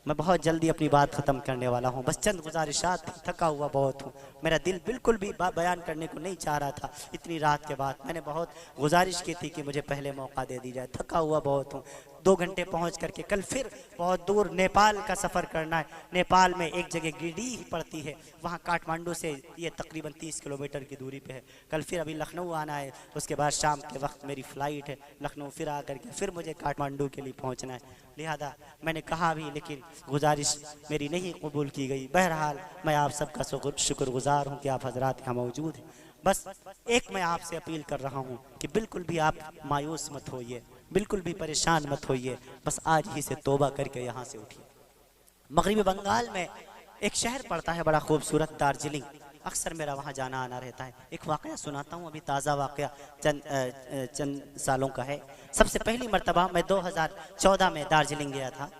Speaker 1: मैं बहुत जल्दी अपनी बात ख़त्म करने वाला हूँ, बस चंद गुजारिशात, थका हुआ बहुत हूँ। मेरा दिल बिल्कुल भी बयान करने को नहीं चाह रहा था इतनी रात के बाद। मैंने बहुत गुजारिश की थी कि मुझे पहले मौका दे दी जाए, थका हुआ बहुत हूँ। 2 घंटे पहुँच करके कल फिर बहुत दूर नेपाल का सफ़र करना है। नेपाल में एक जगह गिरिडीह पड़ती है, वहाँ काठमांडू से ये तकरीबन 30 किलोमीटर की दूरी पे है। कल फिर अभी लखनऊ आना है, उसके बाद शाम के वक्त मेरी फ़्लाइट है, लखनऊ फिर आकर के फिर मुझे काठमांडू के लिए पहुँचना है। लिहाजा मैंने कहा भी, लेकिन गुजारिश मेरी नहीं कबूल की गई। बहरहाल मैं आप सबका शुक्रगुजार हूँ कि आप हजरात यहाँ मौजूद हैं। बस एक मैं आपसे अपील कर रहा हूँ कि बिल्कुल भी आप मायूस मत होइए, बिल्कुल भी परेशान मत होइए, बस आज ही से तौबा करके यहाँ से उठिए। मगरिबी बंगाल में एक शहर पड़ता है बड़ा खूबसूरत, दार्जिलिंग। अक्सर मेरा वहाँ जाना आना रहता है। एक वाक़या सुनाता हूँ, अभी ताज़ा वाक़या चंद सालों का है। सबसे पहली मरतबा मैं 2014 में दार्जिलिंग गया था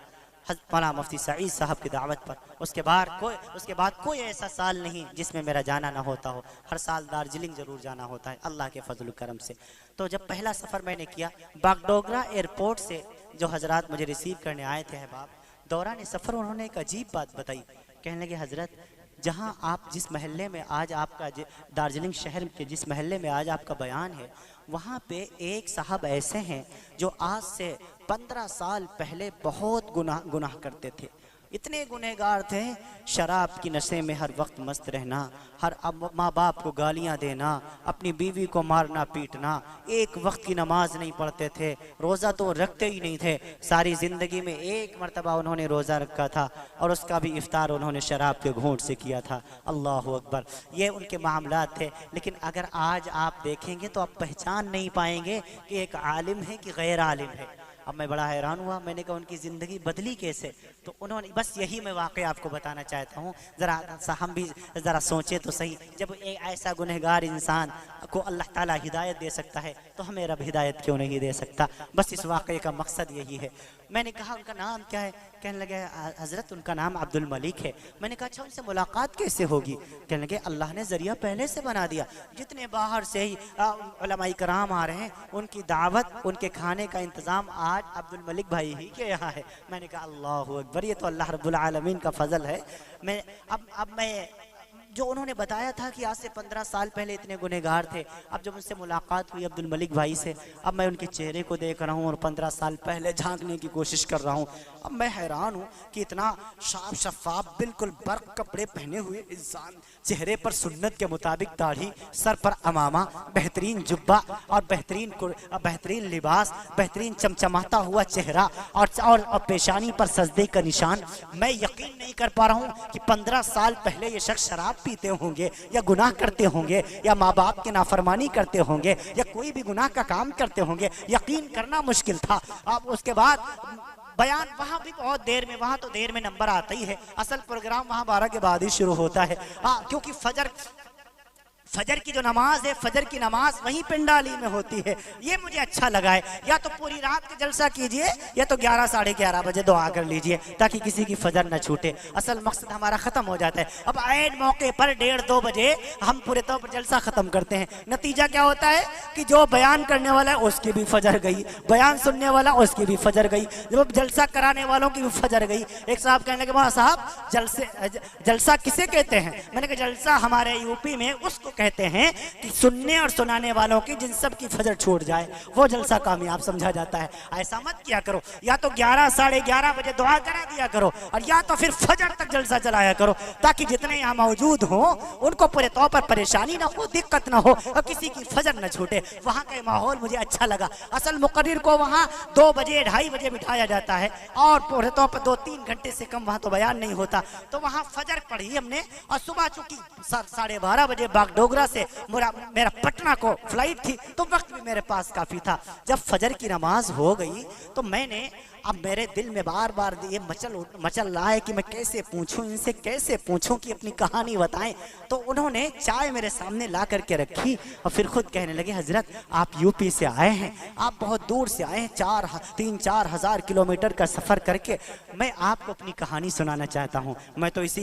Speaker 1: मौलाना मुफ्ती सईद साहब की दावत पर। उसके बाद कोई ऐसा साल नहीं जिसमें मेरा जाना ना होता हो। हर साल दार्जिलिंग ज़रूर जाना होता है अल्लाह के फजल करम से। तो जब पहला सफ़र मैंने किया, बागडोगरा एयरपोर्ट से जो हजरात मुझे रिसीव करने आए थे अहबाब, दौरान सफ़र उन्होंने एक अजीब बात बताई। कहने लगे, हज़रत जहाँ आप जिस महल्ले में आज आपका दार्जिलिंग शहर के जिस महल्ले में आज आपका बयान है, वहाँ पे एक साहब ऐसे हैं जो आज से 15 साल पहले बहुत गुनाह करते थे। इतने गुनहगार थे, शराब की नशे में हर वक्त मस्त रहना, हर माँ बाप को गालियाँ देना, अपनी बीवी को मारना पीटना, एक वक्त की नमाज नहीं पढ़ते थे, रोज़ा तो रखते ही नहीं थे। सारी ज़िंदगी में एक मरतबा उन्होंने रोज़ा रखा था और उसका भी इफ्तार उन्होंने शराब के घूंट से किया था। अल्लाह अकबर, ये उनके मामलात थे। लेकिन अगर आज आप देखेंगे तो आप पहचान नहीं पाएंगे कि एक आलिम है कि गैर आलिम है। अब मैं बड़ा हैरान हुआ, मैंने कहा उनकी ज़िंदगी बदली कैसे? तो उन्होंने, बस यही मैं वाक़या आपको बताना चाहता हूँ, ज़रा हम भी ज़रा सोचें तो सही। जब एक ऐसा गुनहगार इंसान को अल्लाह ताला हिदायत दे सकता है तो हमें रब हिदायत क्यों नहीं दे सकता? बस इस वाक़े का मकसद यही है। मैंने कहा उनका नाम क्या है? कहने लगे, हज़रत उनका नाम अब्दुल मलिक है। मैंने कहा अच्छा, उनसे मुलाकात कैसे होगी? कहने लगे, अल्लाह ने ज़रिया पहले से बना दिया। जितने बाहर से ही उलमाए कराम आ रहे हैं, उनकी दावत, उनके खाने का इंतज़ाम आज अब्दुल मलिक भाई ही के यहाँ है। मैंने कहा अल्लाह अकबर, ये तो अल्लाह रब्बुल आलमीन का फजल है। मैं अब मैं जो उन्होंने बताया था कि आज से 15 साल पहले इतने गुनहगार थे, अब जब उनसे मुलाकात हुई अब्दुल मलिक भाई से, अब मैं उनके चेहरे को देख रहा हूँ और 15 साल पहले झांकने की कोशिश कर रहा हूँ। अब मैं हैरान हूँ कि इतना साफ शफाफ बिल्कुल बर्क कपड़े पहने हुए इंसान, चेहरे पर सुन्नत के मुताबिक दाढ़ी, सर पर अमामा, बेहतरीन जुब्बा और बेहतरीन लिबास, बेहतरीन चमचमाता हुआ चेहरा और पेशानी पर सजदे का निशान। मैं यकीन नहीं कर पा रहा हूँ कि 15 साल पहले ये शख्स शराब पीते होंगे या गुनाह करते होंगे या माँ बाप की नाफरमानी करते होंगे या कोई भी गुनाह का काम करते होंगे। यकीन करना मुश्किल था। अब उसके बाद बयान वहाँ भी बहुत देर में, वहाँ तो देर में नंबर आता ही है। असल प्रोग्राम वहाँ 12 के बाद ही शुरू होता है, क्योंकि फजर की जो नमाज है, फजर की नमाज वहीं पिंडाली में होती है। ये मुझे अच्छा लगा है। या तो पूरी रात के जलसा कीजिए या तो 11 साढ़े 11 बजे दुआ कर लीजिए ताकि किसी की फजर न छूटे। असल मकसद हमारा ख़त्म हो जाता है। अब ऐन मौके पर 1:30-2 बजे हम पूरे तौर पर जलसा ख़त्म करते हैं। नतीजा क्या होता है कि जो बयान करने वाला है उसकी भी फजर गई, बयान सुनने वाला उसकी भी फजर गई, जब जलसा कराने वालों की भी फजर गई। एक साहब कहने के बाद, साहब जलसा किसे कहते हैं? मैंने कहा जलसा हमारे यूपी में उसको कहते हैं कि सुनने और सुनाने वालों की जिन सब की फजर छूट जाए वो जलसा कामयाब समझा जाता है। ऐसा मत किया करो, या तो 11 साढ़े 11 बजे दुआ करा दिया करो और या तो फिर फजर तक जलसा चलाया करो ताकि जितने यहाँ मौजूद हों उनको पूरे तौर पर परेशानी ना हो, दिक्कत ना हो और किसी की फजर न छूटे। वहाँ का माहौल मुझे अच्छा लगा। असल मुकर्रिर को वहाँ 2 बजे 2:30 बजे बिठाया जाता है और पूरे तौर पर 2-3 घंटे से कम वहाँ तो बयान नहीं होता। तो वहाँ फजर पढ़ी हमने और सुबह चूंकि 12:30 बजे बागडोगरा से मेरा पटना को फ्लाइट थी तो वक्त भी मेरे पास काफी था। जब फजर की नमाज हो गई तो मैंने अब मेरे दिल में बार बार ये मचल रहा है कि मैं कैसे पूछूं, इनसे कैसे पूछूं कि अपनी कहानी बताएं। तो उन्होंने चाय मेरे सामने ला करके रखी और फिर खुद कहने लगे, हजरत आप यूपी से आए हैं, आप बहुत दूर से आए हैं, 3-4 हज़ार किलोमीटर का सफ़र करके, मैं आपको अपनी कहानी सुनाना चाहता हूँ। मैं तो इसी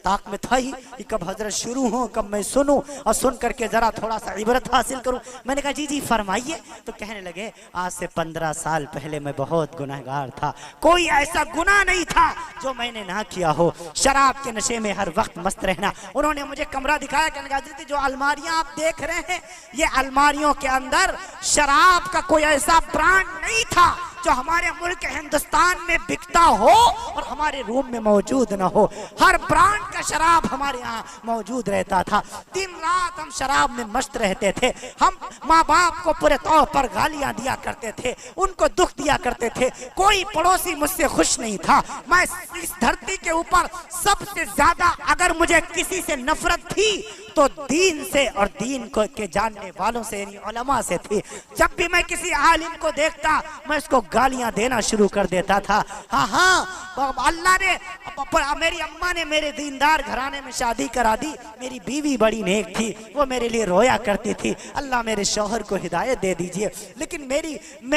Speaker 1: ताक में था ही कि कब हजरत शुरू हो, कब मैं सुनूं और सुन करके ज़रा थोड़ा सा इबरत हासिल करूं। मैंने कहा जी जी फरमाइए। तो कहने लगे, आज से 15 साल पहले मैं बहुत गुनहगार था, कोई ऐसा गुनाह नहीं था जो मैंने ना किया हो। शराब के नशे में हर वक्त मस्त रहना। उन्होंने मुझे कमरा दिखाया, कहने लगा जो अलमारियां आप देख रहे हैं, ये अलमारियों के अंदर शराब का कोई ऐसा ब्रांड नहीं था जो हमारे मुल्क हिंदुस्तान में बिकता हो और हमारे रूम में मौजूद ना हो। हर ब्रांड का शराब हमारे यहाँ मौजूद रहता था। दिन रात हम शराब में मस्त रहते थे। हम माँ बाप को पूरे तौर पर गालियां दिया करते थे, उनको दुख दिया करते थे। कोई पड़ोसी मुझसे खुश नहीं था। मैं इस धरती के ऊपर सबसे ज्यादा अगर मुझे किसी से नफरत थी तो दीन से और दीन को के जानने वालों से, यानी उलमा से थी। जब भी मैं किसी आलिम को देखता मैं उसको गालियां देना शुरू कर देता था। हाँ, अल्लाह ने, मेरी अम्मा ने मेरे दीनदार घराने में शादी करा दी। मेरी बीवी बड़ी नेक थी, वो मेरे लिए रोया करती थी, अल्लाह मेरे शौहर को हिदायत दे दीजिए। लेकिन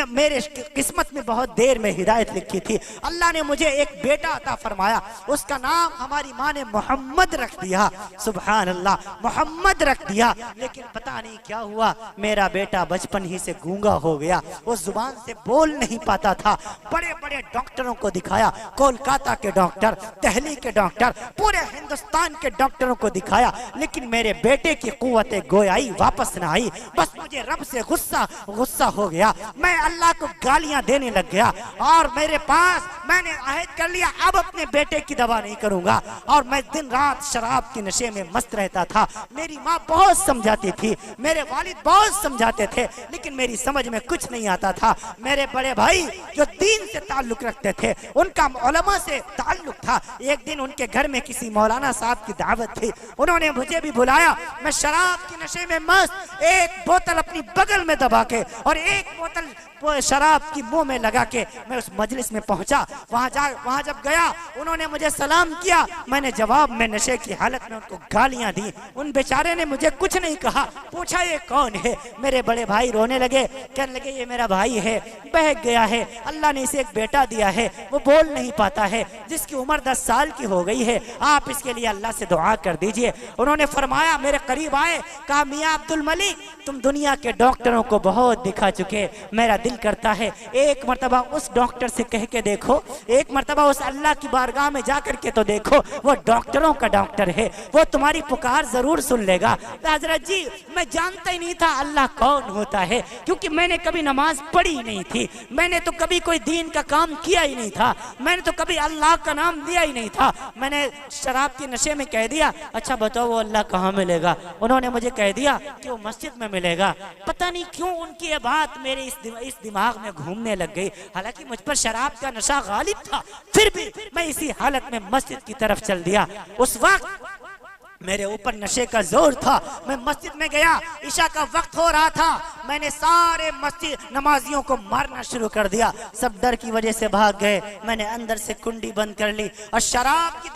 Speaker 1: मेरे किस्मत में बहुत देर में हिदायत लिखी थी। अल्लाह ने मुझे एक बेटा अता फरमाया, उसका नाम हमारी माँ ने मोहम्मद रख दिया। सुभान अल्लाह, मोहम्मद रख दिया। लेकिन पता नहीं क्या हुआ, मेरा बेटा बचपन ही से गूंगा हो गया, वो जुबान से बोल नहीं पाता था। बड़े बड़े डॉक्टरों को दिखाया, कोलकाता के डॉक्टर, दिल्ली के डॉक्टर, पूरे हिंदुस्तान के डॉक्टरों को दिखाया, लेकिन मेरे बेटे की कुव्वते गोयाई वापस न आई। बस मुझे रब से गुस्सा हो गया। मैं अल्लाह को गालियां देने लग गया और मेरे पास मैंने अहद कर लिया, अब अपने बेटे की दवा नहीं करूंगा। और मैं दिन रात शराब के नशे में मस्त रहता था। मेरी माँ बहुत समझाती थी, मेरे वालिद बहुत समझाते थे, लेकिन मेरी समझ में कुछ नहीं आता था। मेरे बड़े भाई जो दीन से ताल्लुक रखते थे, उनका उलमा से ताल्लुक था। एक दिन उनके घर में किसी मौलाना साहब की दावत थी, उन्होंने मुझे भी बुलाया। मैं शराब के नशे में मस्त, एक बोतल अपनी बगल में दबा के और एक बोतल शराब की मुंह में लगा के मैं उस मजलिस में पहुंचा। वहां जब गया, उन्होंने मुझे सलाम किया, मैंने जवाब में नशे की हालत में उनको गालियां दी। उन बेचारे ने मुझे कुछ नहीं कहा। पूछा ये कौन है? मेरे बड़े भाई रोने लगे, कहने लगे ये मेरा भाई है, बहक गया है, अल्लाह ने इसे एक बेटा दिया है, वो बोल नहीं पाता है, जिसकी उम्र 10 साल की हो गई है, आप इसके लिए अल्लाह से दुआ कर दीजिए। उन्होंने फरमाया, मेरे करीब आए, कहा मियां अब्दुल मलिक, तुम दुनिया के डॉक्टरों को बहुत दिखा चुके, मेरा दिल करता है एक मर्तबा उस डॉक्टर से कह के देखो, एक मर्तबा उस अल्लाह की बारगाह में जा करके तो देखो, वो डॉक्टरों का डॉक्टर है, वो तुम्हारी पुकार जरूर सुन लेगा। तो हजरत जी मैं जानता ही नहीं था अल्लाह कौन होता है, क्योंकि मैंने कभी नमाज पढ़ी ही नहीं थी, मैंने तो कभी कोई दीन का काम किया ही नहीं था, मैंने तो कभी अल्लाह का नाम दिया ही नहीं था। मैंने शराब के नशे में कह दिया, अच्छा बताओ वो अल्लाह कहाँ मिलेगा? उन्होंने मुझे कह दिया कि वो मस्जिद में मिलेगा। पता नहीं क्यों उनकी ये बात मेरे इस दिमाग में घूमने लग गई। हालांकि मुझ पर शराब का नशा गालिब था, फिर भी मैं इसी हालत में मस्जिद की तरफ चल दिया। उस वक्त मेरे ऊपर नशे का जोर था। मैं मस्जिद में गया, ईशा का वक्त हो रहा था, मैंने सारे मस्जिद नमाजियों को मारना शुरू कर दिया। सब डर की वजह से भाग गए। मैंने अंदर से कुंडी बंद कर ली और शराब की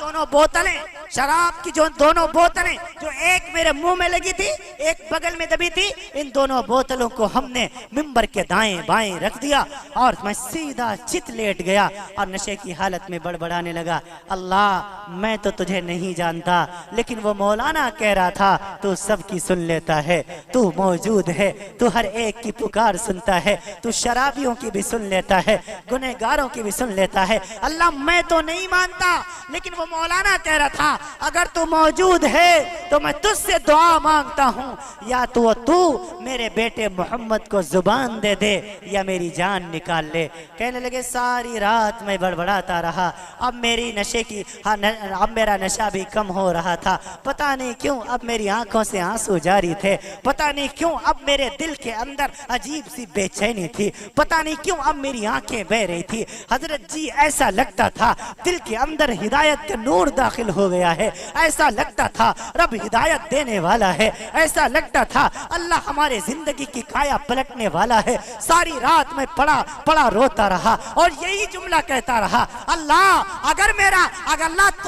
Speaker 1: दोनों बोतलें जो एक मेरे मुंह में लगी थी, एक बगल में दबी थी, इन दोनों बोतलों को हमने मिंबर के दाएं बाएं रख दिया और मैं सीधा चित लेट गया और नशे की हालत में बड़बड़ाने लगा, अल्लाह मैं तो तुझे नहीं जानता, लेकिन वो मौलाना कह रहा था तू सबकी सुन लेता है, तू मौजूद है, तू हर एक की पुकार सुनता है, तू शराबियों की भी सुन लेता है, गुनहगारों की भी सुन लेता है। अल्लाह मैं तो नहीं मानता, लेकिन वो मौलाना कह रहा था अगर तू मौजूद है तो मैं तुझसे दुआ मांगता हूँ, या तो तू मेरे बेटे मोहम्मद को जुबान दे दे या मेरी जान निकाल ले। कहने लगे सारी रात मैं बड़बड़ाता रहा। अब मेरी नशे की अब मेरा नशा भी कम हो रहा था। पता नहीं क्यों अब मेरी आंखों से आंसू जारी थे, पता नहीं क्यों अब मेरे दिल के अंदर अजीब सी बेचैनी थी, पता नहीं क्यों अब मेरी आंखें बह रही थी। हजरत जी ऐसा लगता था दिल के अंदर हिदायत का नूर दाखिल हो गया है, ऐसा लगता था रब हिदायत देने वाला है, ऐसा लगता था अल्लाह हमारे जिंदगी की काया पलटने वाला है। सारी रात में पड़ा रोता रहा और यही जुमला कहता रहा, अल्लाह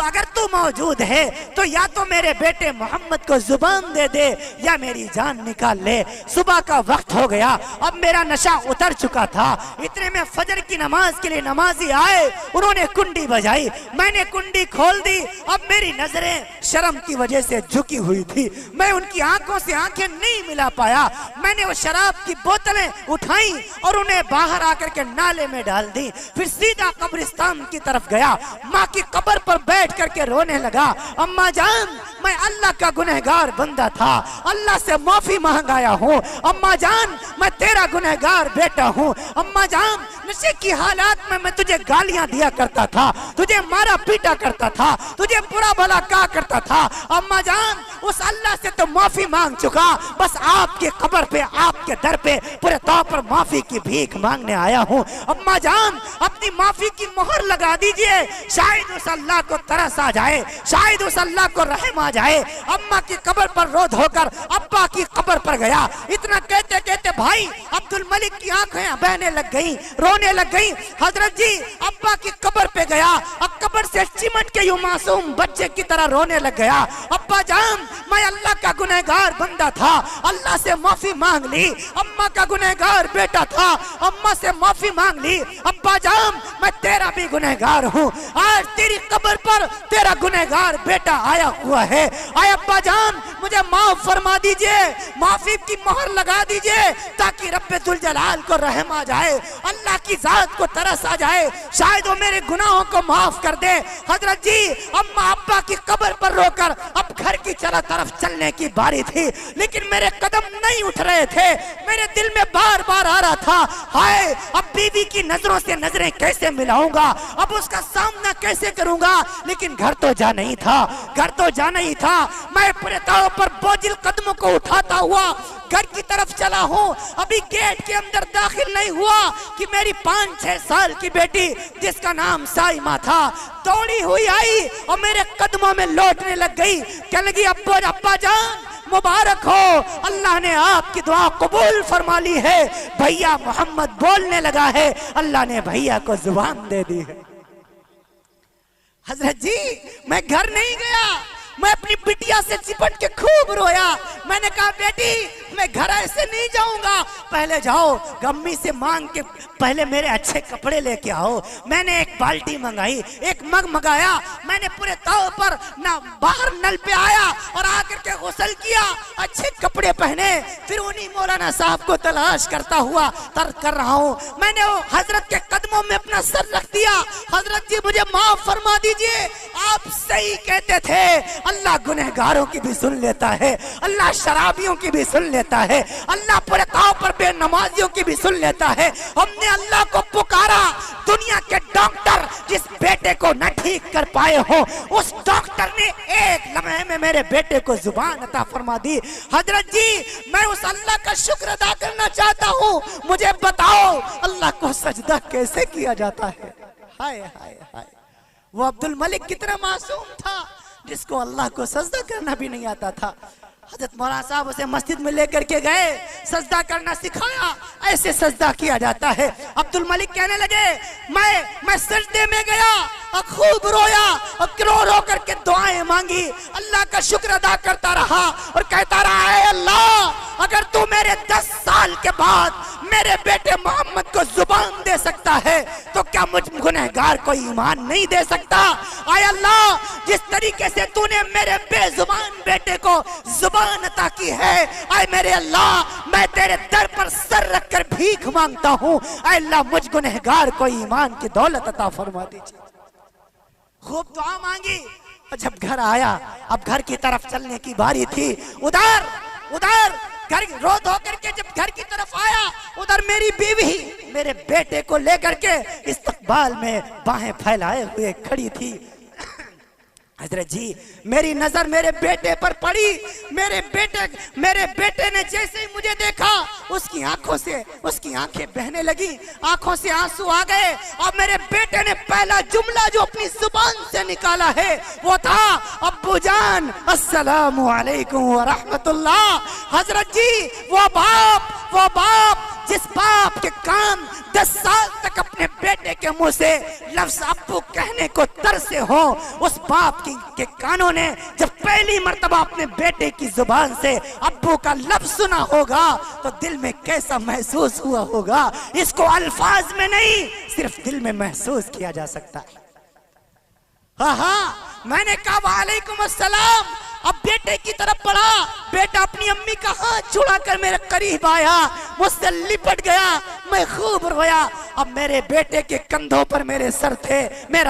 Speaker 1: अगर तू मौजूद है तो या तो मेरे बेटे मोहम्मद को जुबान दे दे या मेरी जान निकाल ले। सुबह का वक्त हो गया, अब मेरा नशा उतर चुका था। इतने में फजर की नमाज के लिए नमाजी आए, उन्होंने कुंडी बजाई, मैंने कुंडी खोल दी। अब मेरी नजरें शर्म की वजह से झुकी हुई थी, मैं उनकी आंखों से आंखें नहीं मिला पाया। मैंने वो शराब की बोतलें उठाई और उन्हें बाहर आकर के नाले में डाल दी। फिर सीधा कब्रिस्तान की तरफ गया, माँ की कब्र पर बैठ करके रोने लगा, अम्मा जान मैं अल्लाह का गुनहगार बंदा था, अल्लाह से माफी मांग आया हूँ। अम्मा जान मैं तेरा गुनहगार बेटा हूँ। अम्मा जान नशे की हालात में मैं तुझे गालियां दिया करता था, तुझे मारा पीटा करता था, तुझे बुरा भला कहा करता था। अम्मा जान उस अल्लाह से तो माफी मांग चुका, बस आपके कब्र पे आपके दर पे पूरे तौर पर माफी की भीख मांगने आया हूँ। अम्मा जान अपनी माफी की मोहर लगा दीजिए, शायद उस अल्लाह को तरस आ जाए, शायद उस अल्लाह को रहम आ जाए। अम्मा की कब्र पर रो धोकर अब्बा की कब्र पर गया। इतना कहते कहते भाई अब्दुल मलिक की आंखें बहने लग गई, रोने लग गई। हजरत जी अब्बा की कब्र पे गया और कब्र से चिमट के यूं मासूम बच्चे की तरह रोने लग गया। अब्बा जान मैं अल्लाह का गुनहगार बंदा था, अल्लाह से माफी मांग ली। अम्मा का गुनहगार बेटा था, अम्मा से माफी मांग ली। अब्बा जान मैं तेरा भी गुनहगार हूँ, आज तेरी कब्र पर तेरा गुनहगार बेटा आया हुआ है। आए अब्बा जान मुझे माफ फरमा दीजिए, माफी की मोहर लगा दीजिए ताकि रब्बे दुल जलाल को रहम आ जाए, अल्लाह की जात को तरस आ जाए, शायद वो मेरे गुनाहों को माफ कर दे। हजरत जी अम्मा अब्बा की कब्र पर रोकर अब घर की तरफ चलने की बारी थी, लेकिन मेरे कदम नहीं उठ रहे थे। मेरे दिल में बार बार आ रहा था, हाय अब बीवी की नजरों से नजरें कैसे मिलाऊंगा, अब उसका सामना कैसे करूंगा। लेकिन घर तो जा नहीं था, घर तो जा नहीं था। मैं पूरे तौर पर बोझिल कदमों को उठाता हुआ घर की तरफ चला हूँ। अभी गेट के अंदर दाखिल नहीं हुआ कि मेरी 5-6 साल की बेटी जिसका नाम साइमा था दौड़ी हुई आई और मेरे कदमों में लौटने लग गई। कहने लगी अब्बा जान मुबारक हो, अल्लाह ने आपकी दुआ कबूल फरमा ली है। भैया मोहम्मद बोलने लगा है, अल्लाह ने भैया को जुबान दे दी है। हजरत जी मैं घर नहीं गया, मैं अपनी बिटिया से चिपट के खूब रोया। मैंने कहा बेटी मैं घर ऐसे नहीं जाऊंगा, पहले जाओ गम्मी से मांग के पहले मेरे अच्छे कपड़े लेके आओ। मैंने एक बाल्टी मंगाई, एक मग मंगाया, मैंने पूरे तौर पर ना बाहर नल पे आया और आकर के गुस्ल किया, अच्छे कपड़े पहने। फिर उन्हीं मौलाना साहब को तलाश करता हुआ तर्क कर रहा हूँ। मैंने वो हजरत के कदमों में अपना सर रख दिया, हजरत जी मुझे माफ फरमा दीजिए, आप सही कहते थे, अल्लाह गुनहगारों की भी सुन लेता है, अल्लाह शराबियों की भी सुन लेता है, अल्लाह पूरे तौर पर बेनमाजियों की भी सुन लेता है। हमने अल्लाह को पुकारा, दुनिया के डॉक्टर जिस बेटे को न ठीक कर पाए हो उस डॉक्टर ने एक लम्हे में मेरे बेटे को जुबान अता फरमा दी। हजरत जी मैं उस अल्लाह का शुक्र अदा करना चाहता हूँ, मुझे बताओ अल्लाह को सजदा कैसे किया जाता है। हाय हाय हाय, वो अब्दुल मलिक कितना मासूम था जिसको अल्लाह को सजदा करना भी नहीं आता था। हजरत मौलाना साहब उसे मस्जिद में लेकर के गए, सजदा करना सिखाया, ऐसे सजदा किया जाता है। अब्दुल मलिक कहने लगे मैं सजदे में गया और खूब रोया और रो करके दुआएं मांगी, अल्लाह का शुक्र अदा करता रहा और कहता रहा है अल्लाह अगर तू मेरे 10 साल के बाद मेरे बेटे मोहम्मद को जुबान दे सकता है तो क्या मुझ गुनहगार को ईमान नहीं दे सकता। आय अल्लाह जिस तरीके से तूने मेरे बेजुबान बेटे को जुबान अता की है, आय मेरे अल्लाह मैं तेरे दर पर सर रखकर भीख मांगता हूँ, आय अल्लाह मुझ गुनहगार को ईमान की दौलत अता फरमा दीजिए। खूब दुआ मांगी और जब घर आया, अब घर की तरफ चलने की बारी थी, उधर घर रो धो करके जब घर की तरफ आया, उधर मेरी बीवी मेरे बेटे को लेकर के इस्तकबाल में बाहें फैलाए हुए खड़ी थी।
Speaker 2: हजरत जी मेरी नजर मेरे बेटे पर पड़ी। मेरे बेटे ने जैसे ही मुझे देखा उसकी आंखों से उसकी आंखें बहने लगी, आंखों से आंसू आ गए। और मेरे बेटे ने पहला जुमला जो अपनी जुबान से निकाला है वो था, अब्बू जान अस्सलामु अलैकुम व रहमतुल्लाह। हजरत जी वो बाप जिस बाप के कान 10 साल तक अपने बेटे के मुंह से लफ्ज अब्बू कहने को तरसे हो, उस बाप के कानों ने जब पहली मर्तबा अपने बेटे की जुबान से अब्बू का लफ्ज सुना होगा तो दिल में कैसा महसूस हुआ होगा, इसको अल्फाज में नहीं सिर्फ दिल में महसूस किया जा सकता है। हाँ, मैंने कहा वालेकुम अस्सलाम। अब बेटे की तरफ बढ़ा, बेटा अपनी अम्मी का हाथ छुड़ाकर मेरे करीब आया, मुझसे लिपट गया, मैं खूब रोया। अब मेरे बेटे के कंधों पर मेरा